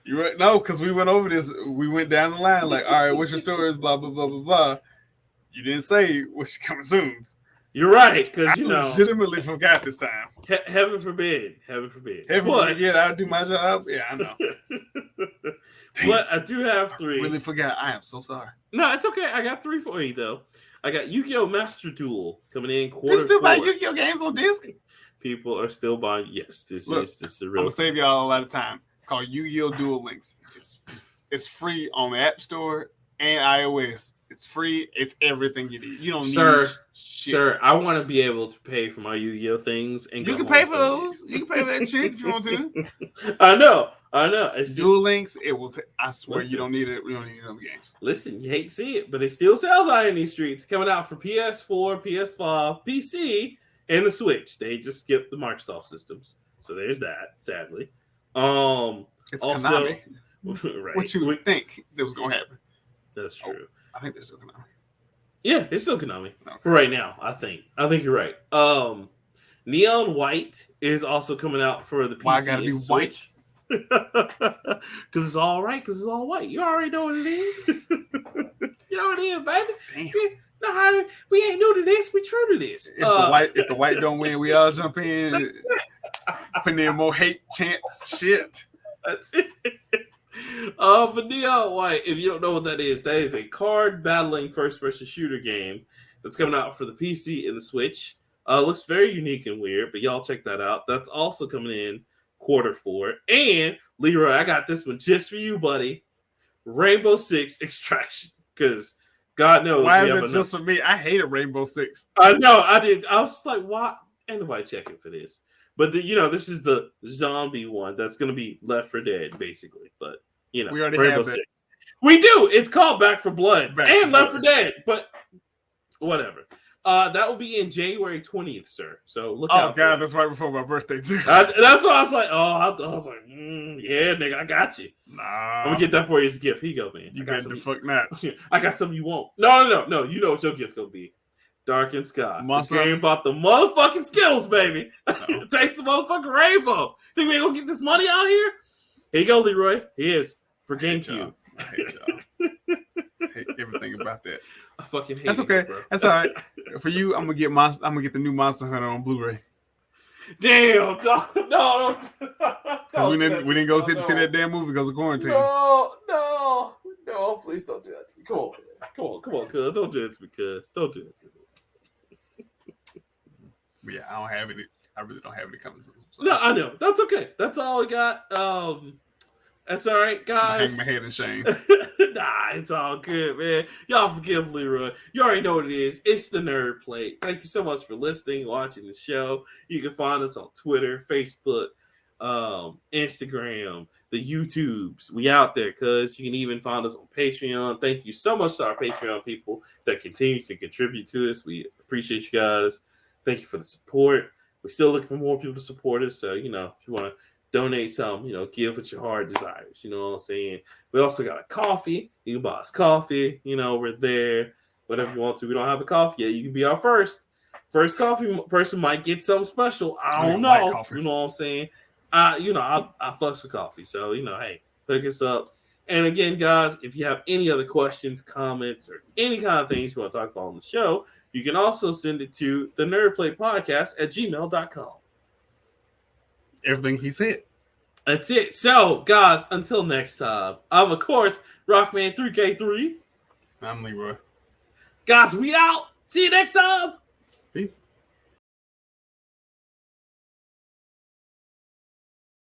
You're right. No, because we went over this. We went down the line like, all right, what's your stories? Blah, blah, blah, blah, blah. You didn't say what's coming soon. You're right, because you know. I legitimately forgot this time. Heaven forbid. Heaven forbid. I'll do my job. Yeah, I know. But I do have 3. I really forgot. I am so sorry. No, it's okay. I got 3 for you, though. I got Yu-Gi-Oh! Master Duel coming in quarter. People still buy Yu-Gi-Oh! Games on disc? People are still buying. Yes, this is a real. I'm gonna save y'all a lot of time. It's called Yu-Gi-Oh! Duel Links. It's free on the App Store and iOS. It's free. It's everything you need. You don't need shit. Sir, I want to be able to pay for my Yu-Gi-Oh! Things. And you can pay for those. You can pay for that shit if you want to. I know. It's Duel Links, it will I swear you don't need it. We don't need other games. Listen, you hate to see it, but it still sells out in these streets. Coming out for PS4, PS5, PC, and the Switch. They just skipped the Microsoft systems. So there's that, sadly. It's also, Konami. Right. What you would think that was going to happen. That's true. I think they're still Konami. Yeah, it's still Konami. Okay. For right now, I think you're right. Neon White is also coming out for the PC. Why I gotta be Switch. Because it's all right. Because it's all white. You already know what it is. You know what it is, baby. Damn. We ain't new to this. We true to this. If the white don't win, we all jump in. Putting in more hate chants. Shit. That's it. For Neon White, if you don't know what that is a card battling first-person shooter game that's coming out for the PC and the Switch. Looks very unique and weird, but y'all check that out. That's also coming in Q4. And Leroy, I got this one just for you, buddy. Rainbow Six Extraction, because God knows. Why is it just for me? I hated Rainbow Six. I know, I did. I was like, why? Ain't nobody checking for this. But this is the zombie one that's going to be Left 4 Dead, basically. But we already Rainbow have Six. We do. It's called Back 4 Blood and Left 4 Dead. But whatever. That will be in January 20th, sir. So look out. Oh God, that's right before my birthday too. That's why I was like, I was like, yeah, nigga, I got you. Nah, I'm gonna get that for you as a gift. Here you go, man. You better the fuck not. I got something you won't. No. You know what your gift gonna be. Darkened Sky. Monster. The game about the motherfucking skills, baby. Taste the motherfucking rainbow. Think we ain't gonna get this money out here? Here you go, Leroy. Here is for GameCube. I hate y'all. I hate everything about that. I fucking hate That's okay. bro. That's all right. For you, I'm gonna get the new Monster Hunter on Blu-ray. Damn, no. We didn't go see that damn movie because of quarantine. No, please don't do that. Come on, cuz. Don't do it to me, cuz. Don't do it to me. Yeah, I don't have any. I really don't have any comments. No, I know. That's okay. That's all I got. That's all right, guys. Hang my head in shame. Nah, it's all good, man. Y'all forgive Leroy. You already know what it is. It's the Nerd Plate. Thank you so much for listening, watching the show. You can find us on Twitter, Facebook, Instagram, the YouTubes. We out there, cuz. You can even find us on Patreon. Thank you so much to our Patreon people that continue to contribute to us. We appreciate you guys. Thank you for the support. We're still looking for more people to support us. So, if you want to donate some, give what your heart desires. You know what I'm saying? We also got a coffee. You can buy us coffee. We're there. Whatever you want to. We don't have a coffee yet. You can be our first coffee person might get something special. I don't know. Like, you know what I'm saying? I fucks with coffee. So, hey, hook us up. And again, guys, if you have any other questions, comments, or any kind of things you want to talk about on the show, you can also send it to the nerdplaypodcast@gmail.com. Everything he said. That's it. So, guys, until next time, I'm, of course, Rockman3K3. I'm Leroy. Guys, we out. See you next time. Peace.